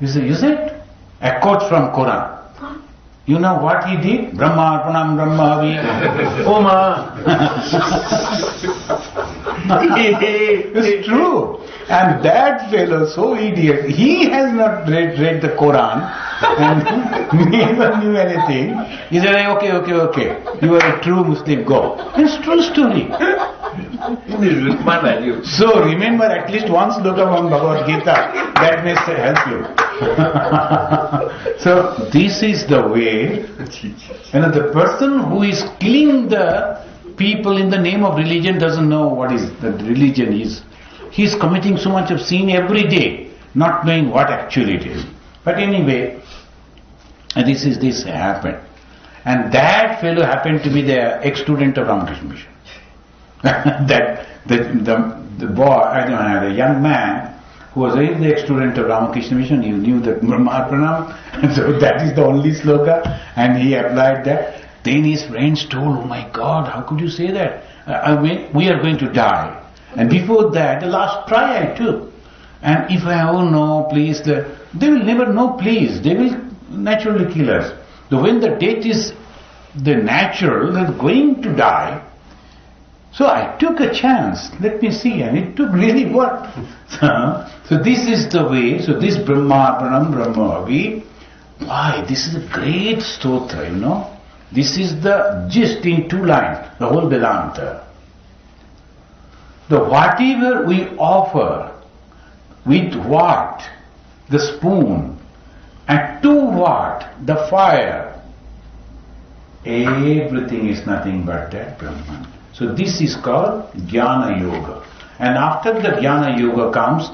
He said, is it? A quote from Quran. You know what he did? Brahma Arpanam Brahma Oma. It's true. And that fellow, so idiot, he has not read the Quran and never knew anything. He said, okay, you are a true Muslim, go. It's true story. So remember at least one sloka from Bhagavad Gita, that may help you. So this is the way, the person who is killing the people in the name of religion doesn't know what is the religion is. He is committing so much of sin every day, not knowing what actually it is. But anyway, this happened. And that fellow happened to be the ex-student of Ramakrishna Mission. That the boy, the young man who was the ex-student of Ramakrishna Mission, he knew the Brahma Pranam, so that is the only sloka, and he applied that. Then his friends told, oh my God, how could you say that? We are going to die. And before that, the last try I took. And if please, they will never know, please. They will naturally kill us. So when the death is the natural, they're going to die. So I took a chance, let me see, and it took really worked. So this is the way, so this Brahma Pranam Brahma, why? This is a great stotra, This is the gist in 2 lines, the whole Vedanta. The whatever we offer, with what? The spoon, and to what? The fire. Everything is nothing but that Brahman. So this is called Jnana Yoga. And after the Jnana Yoga comes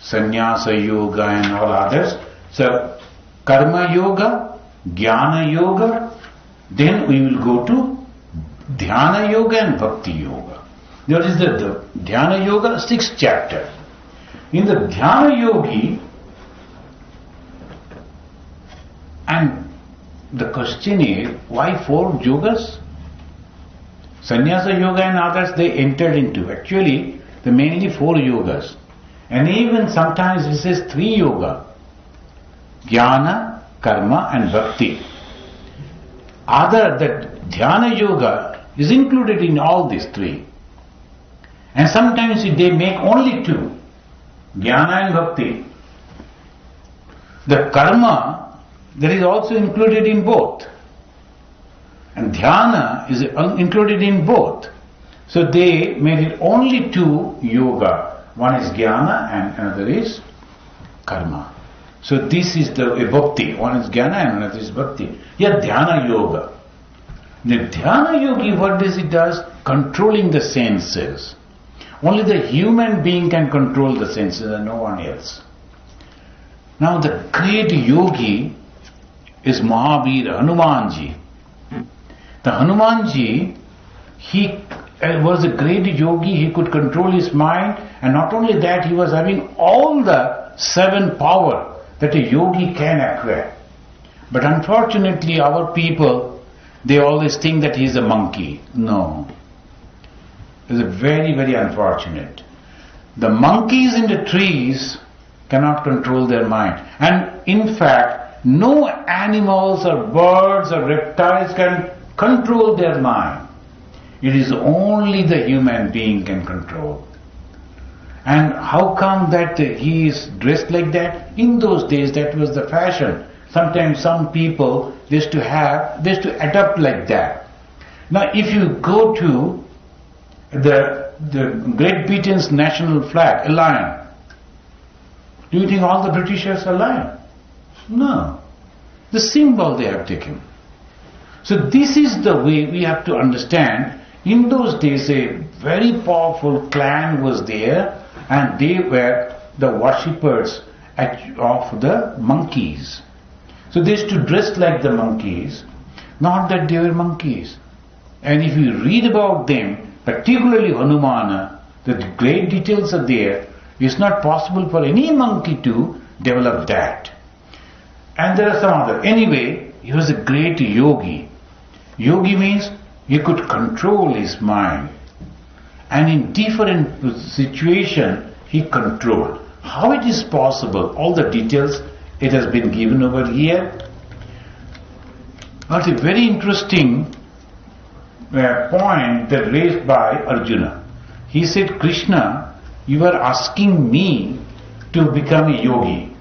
Sannyasa Yoga and all others. So Karma Yoga, Jnana Yoga, then we will go to Dhyana Yoga and Bhakti Yoga. There is the Dhyana Yoga, 6th chapter. In the Dhyana Yogi, and the question is, why 4 yogas? Sannyasa Yoga and others, they entered into. Actually, there are mainly 4 yogas. And even sometimes it says 3 yoga. Jnana, Karma and Bhakti. That Dhyana Yoga is included in all these 3. And sometimes they make only 2. Jnana and Bhakti. The Karma, that is also included in both. And dhyana is included in both. So they made it only two yoga. One is jnana and another is karma. So this is the bhakti. One is jnana and another is bhakti. Yeah, dhyana yoga. The dhyana yogi, what does it does? Controlling the senses. Only the human being can control the senses and no one else. Now the great yogi is Mahavira, Hanumanji. The Hanumanji, he was a great yogi, he could control his mind, and not only that, he was having all the 7 power that a yogi can acquire. But unfortunately our people, they always think that he is a monkey. No. It's very, very unfortunate. The monkeys in the trees cannot control their mind. And in fact, no animals or birds or reptiles can control their mind. It is only the human being can control. And how come that he is dressed like that? In those days that was the fashion. Sometimes some people they used to adapt like that. Now if you go to the Great Britain's national flag, a lion, do you think all the Britishers are lion? No. The symbol they have taken. So this is the way we have to understand. In those days a very powerful clan was there and they were the worshippers of the monkeys. So they used to dress like the monkeys, not that they were monkeys. And if you read about them, particularly Hanumana, the great details are there. It's not possible for any monkey to develop that. And there are some other. Anyway, he was a great yogi. Yogi means he could control his mind. And in different situation, he controlled. How it is possible, all the details, it has been given over here. But a very interesting point that raised by Arjuna. He said, Krishna, you are asking me to become a yogi.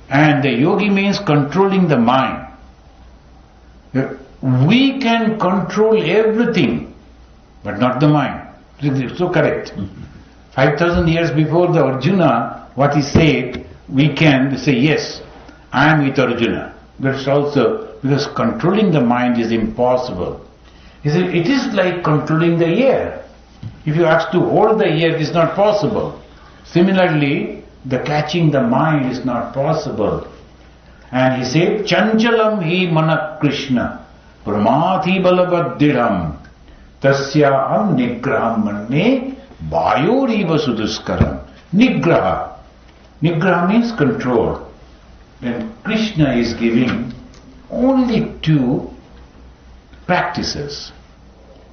And the yogi means controlling the mind. We can control everything, but not the mind. It's so correct. 5,000 years before the Arjuna, what he said, we can say, yes, I am with Arjuna. That's also, because controlling the mind is impossible. He said, it is like controlling the air. If you ask to hold the air, it is not possible. Similarly, the catching the mind is not possible. And he said, Chanchalam hi mana Krishna, Brahmathi balabaddiram, tasyaham nigraham manne, bayoriva suduskaram. Nigraha. Nigraha means control. Then Krishna is giving only 2 practices.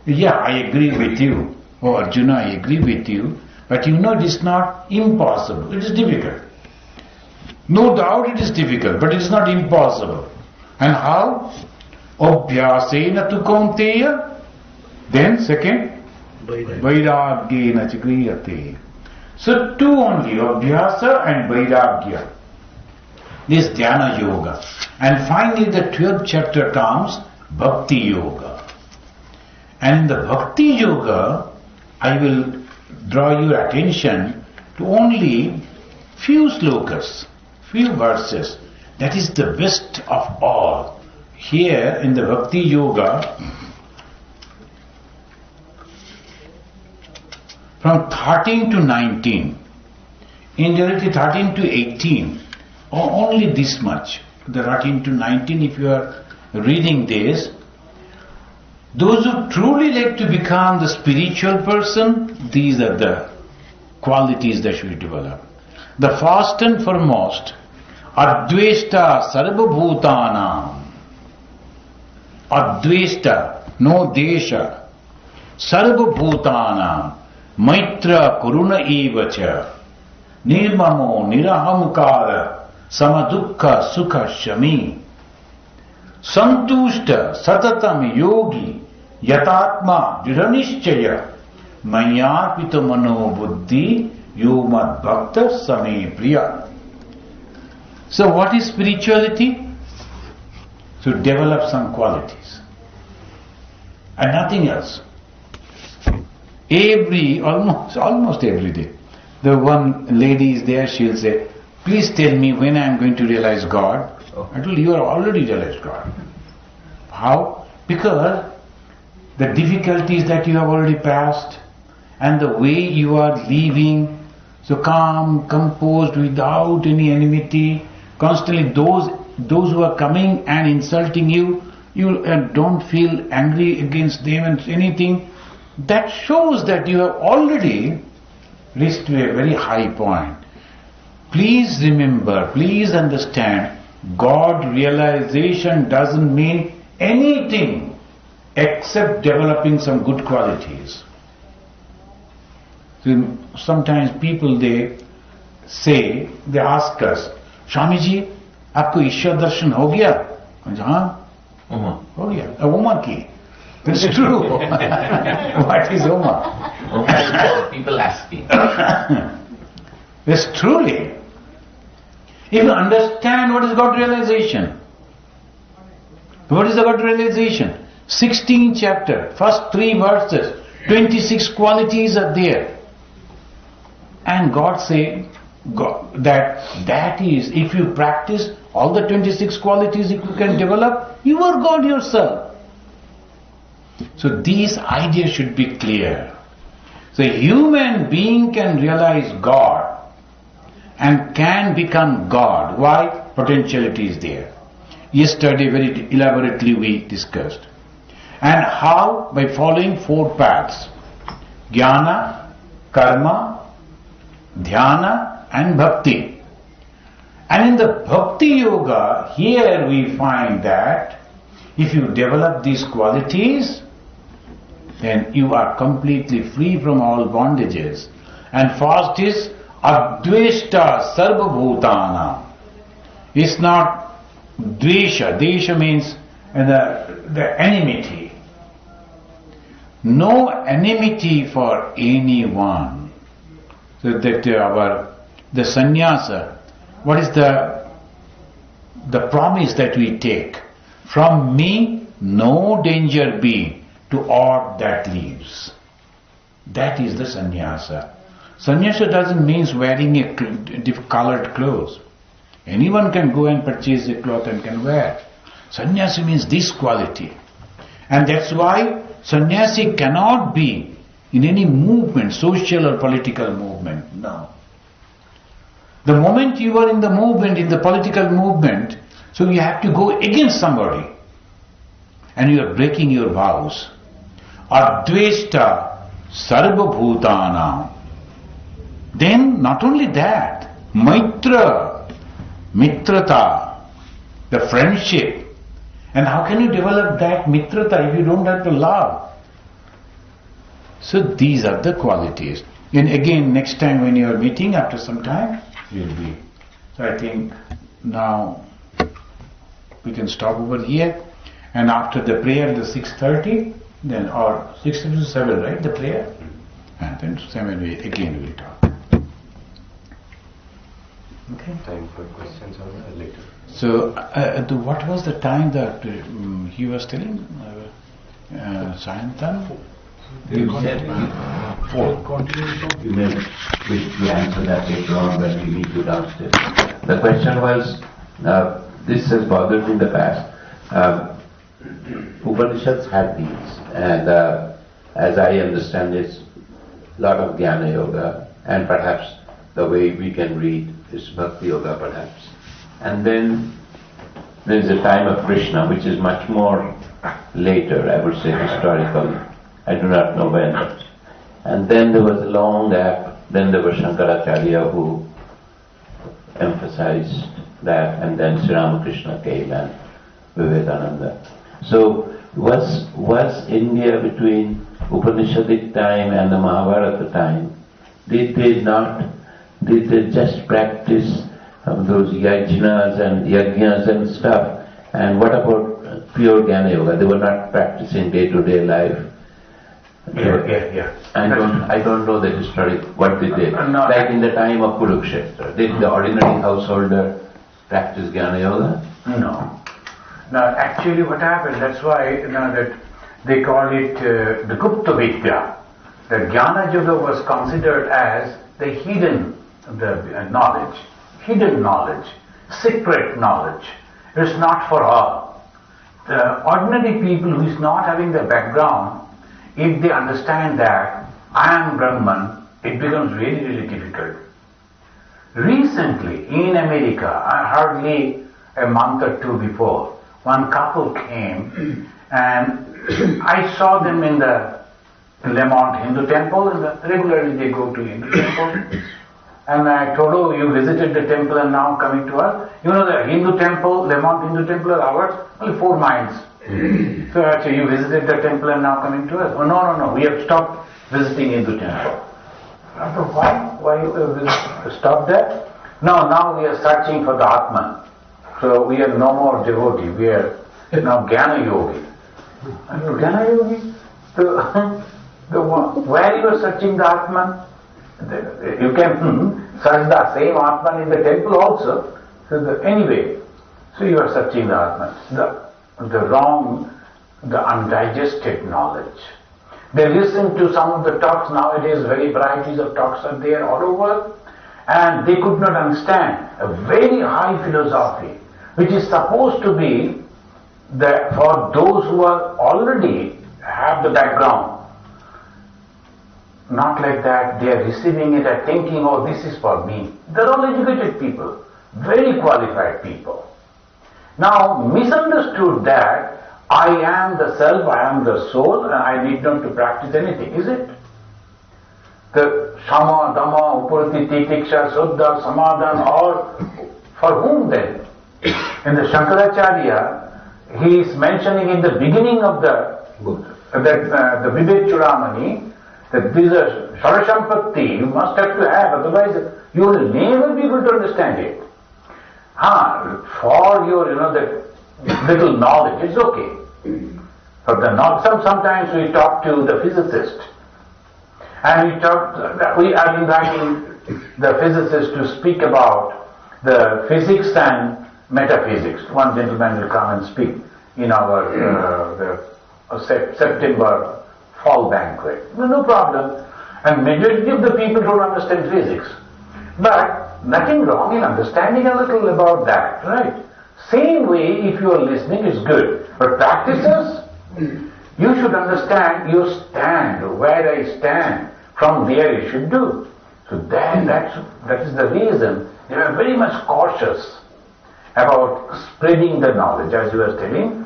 Yeah, I agree with you. Oh Arjuna, I agree with you. But you know it is not impossible. It is difficult. No doubt it is difficult, but it is not impossible. And how? Abhyasena tu kaunteya. Then second, vairagyena chikriyate. So 2 only, Abhyasa and Vairagya. This Dhyana Yoga. And finally the 12th chapter comes, Bhakti Yoga. And in the Bhakti Yoga, I will draw your attention to only few slokas, few verses. That is the best of all. Here in the Bhakti Yoga, from 13 to 19, in reality 13 to 18, or only this much, the 13 to 19, if you are reading this, those who truly like to become the spiritual person, these are the qualities that should develop. The first and foremost, Adveshta Sarvabhutanam. Adveshta, no desha. Sarvabhutanam. Maitra Kuruna Evacha. Nirmamo Nirahamkara. Samadukha Sukha Shami. Santushta Satatam Yogi Yatatma Dridhanishchaya Mayarpita Mano Buddhi Yomad Bhakta Same Priya. So what is spirituality? To develop some qualities. and nothing else. Almost every day. The one lady is there, she'll say, please tell me when I am going to realize God. I told you are already realized God. How? Because the difficulties that you have already passed and the way you are living, so calm, composed, without any enmity, constantly those who are coming and insulting you, you don't feel angry against them and anything. That shows that you have already reached to a very high point. Please remember, please understand, God realization doesn't mean anything except developing some good qualities. So sometimes people they ask us, Swamiji, आपको ईश्वर दर्शन हो गया? हाँ, हो गया. Oma की. That's true. What is Oma? Oma is people asking. Yes, truly. If you understand what is God realization, what is the God realization? 16th chapter, first 3 verses, 26 qualities are there. And God say that is, if you practice all the 26 qualities, if you can develop, you are God yourself. So these ideas should be clear. So a human being can realize God and can become God. Why? Potentiality is there. Yesterday very elaborately we discussed. And how? By following 4 paths. Jnana, Karma, Dhyana and Bhakti. And in the Bhakti Yoga, here we find that if you develop these qualities, then you are completely free from all bondages. And first is Adveshta Sarva Bhutana. It's not Dvesha. Dvesha means the enmity. No enmity for anyone. So that the sannyasa, what is the promise that we take? From me no danger be to all that lives. That is the sannyasa. Sannyasa doesn't mean wearing a colored clothes. Anyone can go and purchase a cloth and can wear. Sannyasi means this quality. And that's why sannyasi cannot be in any movement, social or political movement. No. The moment you are in the movement, in the political movement, so you have to go against somebody. And you are breaking your vows. Adveshta Sarva Bhutana. Then not only that, Maitra, Mitrata, the friendship. And how can you develop that Mitrata if you don't have to love? So these are the qualities. And again, next time when you are meeting, after some time, you'll be. So I think now we can stop over here. And after the prayer, the 6:30, then or 6 to 7, right? The prayer, and then 7 we again will talk. Okay. Time for questions or later. So, what was the time that he was telling? Sayantan? You said 4. You may wish to answer that later on when we meet you downstairs. The question was, this has bothered me in the past. Upanishads had these, and as I understand it's a lot of Jnana Yoga, and perhaps the way we can read is Bhakti Yoga perhaps. And then there is a time of Krishna which is much more later, I would say historical. I do not know when. And then there was a long gap, then there was Shankaracharya who emphasized that, and then Sri Ramakrishna came and Vivekananda. So was India between Upanishadic time and the Mahabharata time, did they just practice those yajnas and yajnas and stuff? And what about pure Jnana Yoga? They were not practicing day-to-day life. Yeah. I don't know the history, what they did. Like in the time of Kurukshetra, did the ordinary householder practice Jnana Yoga? No. Now actually what happened, that's why that they call it the Gupta Vidya. The Jnana Yoga was considered as the hidden knowledge, secret knowledge. It's not for all. The ordinary people who is not having the background, if they understand that I am Brahman, it becomes really, really difficult. Recently, in America, hardly a month or two before, one couple came and I saw them in the Lemont Hindu temple, and regularly they go to Hindu temple. And I told, oh, you visited the temple and now coming to us. You know the Hindu temple, Lemont Hindu temple are ours, only 4 miles. So actually you visited the temple and now coming to us. Oh no, we have stopped visiting Hindu temple. I thought, why you stop that? No, now we are searching for the Atman. So we are no more devotee, we are now Jnana Yogi. I said, Jnana Yogi? Where you are searching the Atman? You can search the same Atman in the temple also. So anyway, so you are searching the Atman. The wrong, the undigested knowledge. They listen to some of the talks nowadays, very varieties of talks are there all over, and they could not understand a very high philosophy, which is supposed to be for those who are already have the background. Not like that, they are receiving it and thinking, oh, this is for me. They are all educated people, very qualified people. Now, misunderstood that I am the self, I am the soul, and I need not to practice anything, is it? The Shama, Dhamma, Upurati, Titiksha, Suddha, Samadhan, all for whom then? In the Shankaracharya, he is mentioning in the beginning of the Vivek Chudamani, that these are Sharasampatti, you must have to have, otherwise you will never be able to understand it. For your, that little knowledge, it's okay. For the knowledge, sometimes we talk to the physicist, and we are inviting the physicist to speak about the physics and metaphysics. One gentleman will come and speak in our September fall banquet. No problem. And majority of the people don't understand physics. But nothing wrong in understanding a little about that, right? Same way, if you are listening, it's good. But practices, you should understand your stand, where I stand. From there you should do. So that is the reason they are very much cautious about spreading the knowledge. As you were telling,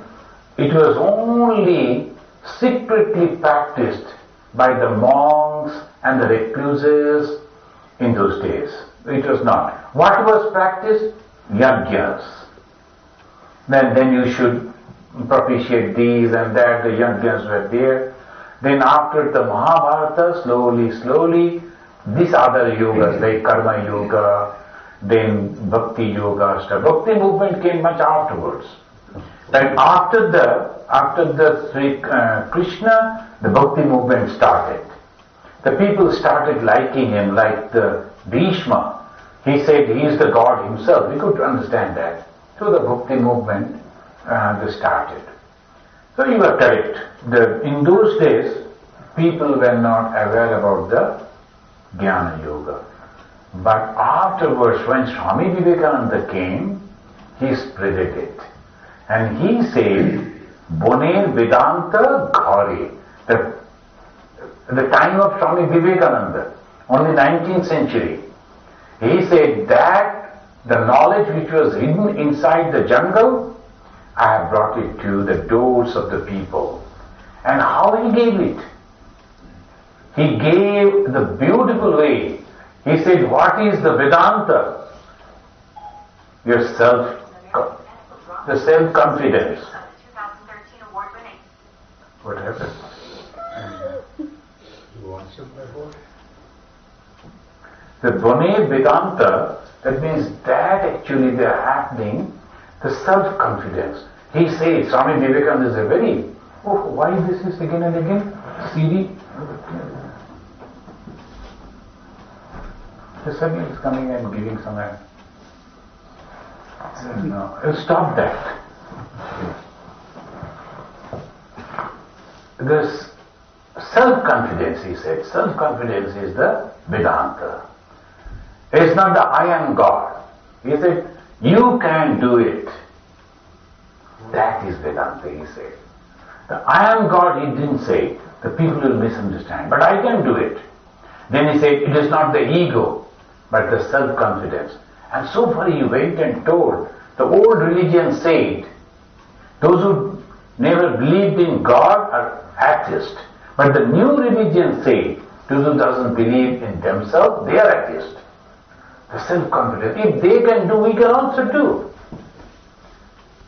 it was only secretly practiced by the monks and the recluses in those days. It was not. What was practiced? Yajnas. Then you should propitiate these and that, the yajnas were there. Then after the Mahabharata, slowly, these other yogas like Karma Yoga, then Bhakti Yoga, Bhakti movement came much afterwards. And after the Sri Krishna, the Bhakti movement started. The people started liking him, like the Bhishma. He said he is the God himself. We could understand that. So the Bhakti movement started. So you are correct. In those days, people were not aware about the Jnana Yoga. But afterwards, when Swami Vivekananda came, he spread it. And he said, Boner Vedanta Ghare. The time of Swami Vivekananda, only 19th century. He said that the knowledge which was hidden inside the jungle, I have brought it to the doors of the people. And how he gave it? He gave the beautiful way. He said, what is the Vedanta? Your the self-confidence. 2013 award winning. What happened? You want some before? The Bone Vedanta, that means that actually they are happening, the self-confidence. He says, Swami Vivekananda is a very, why this is again and again? CD? The Sami is coming and giving some. No, stop that. this self-confidence, he said, self-confidence is the Vedanta. It's not the I am God. He said, you can do it. That is Vedanta, he said. The I am God, he didn't say. The people will misunderstand. But I can do it. Then he said, it is not the ego, but the self-confidence. And so far he went and told. The old religion said, those who never believed in God are atheists. But the new religion said, those who doesn't believe in themselves, they are atheists. The self-confidence. If they can do, we can also do.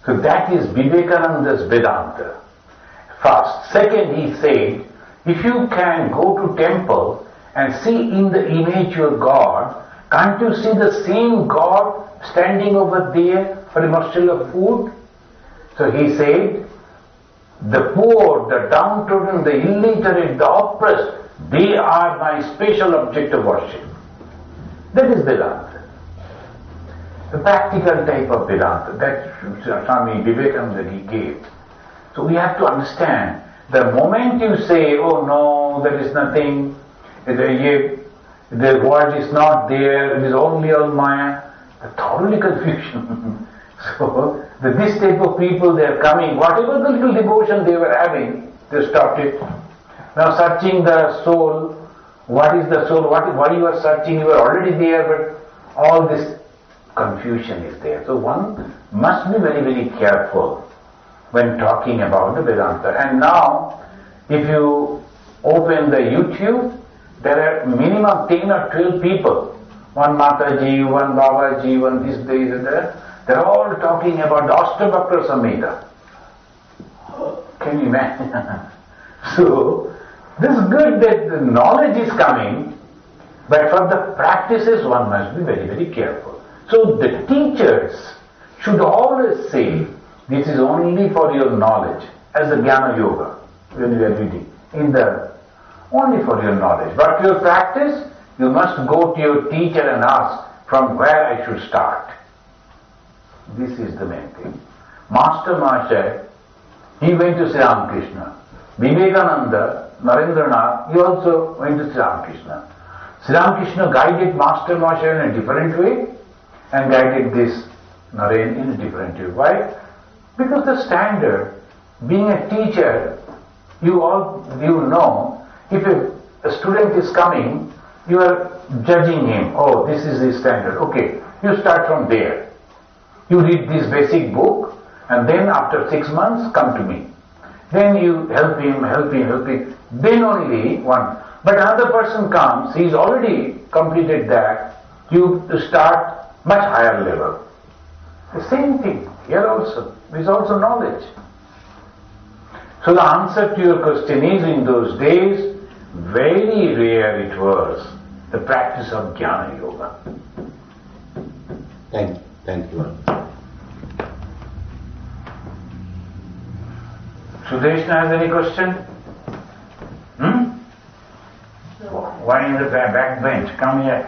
So that is Vivekananda's Vedanta. First. Second, he said, if you can go to temple and see in the image your God, can't you see the same God standing over there for a morsel of food? So he said, the poor, the downtrodden, the illiterate, the oppressed, they are my special object of worship. That is Vedanta. The practical type of Vedanta that Swami Vivekananda gave. So we have to understand, the moment you say, oh no, there is nothing, the world is not there, it is only all Maya, the thoroughly confusion. So this type of people, they are coming, whatever the little devotion they were having, they stopped it. Now searching the soul, what is the soul, why you are searching, you are already there, but all this confusion is there. So one must be very, very careful when talking about the Vedanta. And now, if you open the YouTube, there are minimum 10 or 12 people. One Mataji, one Babaji, one this, that. They're all talking about the Ashtabhakra Samhita. Can you imagine? So, this is good that the knowledge is coming, but for the practices one must be very, very careful. So the teachers should always say, this is only for your knowledge, as the Jnana Yoga, when you are reading, only for your knowledge. But your practice, you must go to your teacher and ask, from where I should start. This is the main thing. Master Mahasaya, he went to Sri Ramakrishna. Vivekananda, Narendranath, he also went to Sri Ramakrishna. Sri Ramakrishna guided Master Mahasaya in a different way and guided this Naren in a different way. Why? Because the standard, being a teacher, you know, if a student is coming, you are judging him. Oh, this is his standard. Okay, you start from there. You read this basic book, and then after 6 months, come to me. Then you help him. Then only one. But another person comes, he's already completed that. You start much higher level. The same thing here also. There is also knowledge. So the answer to your question is, in those days, very rare it was, the practice of Jnana Yoga. Thank you. Sudeshna has any question? Why in the back bench? Come here.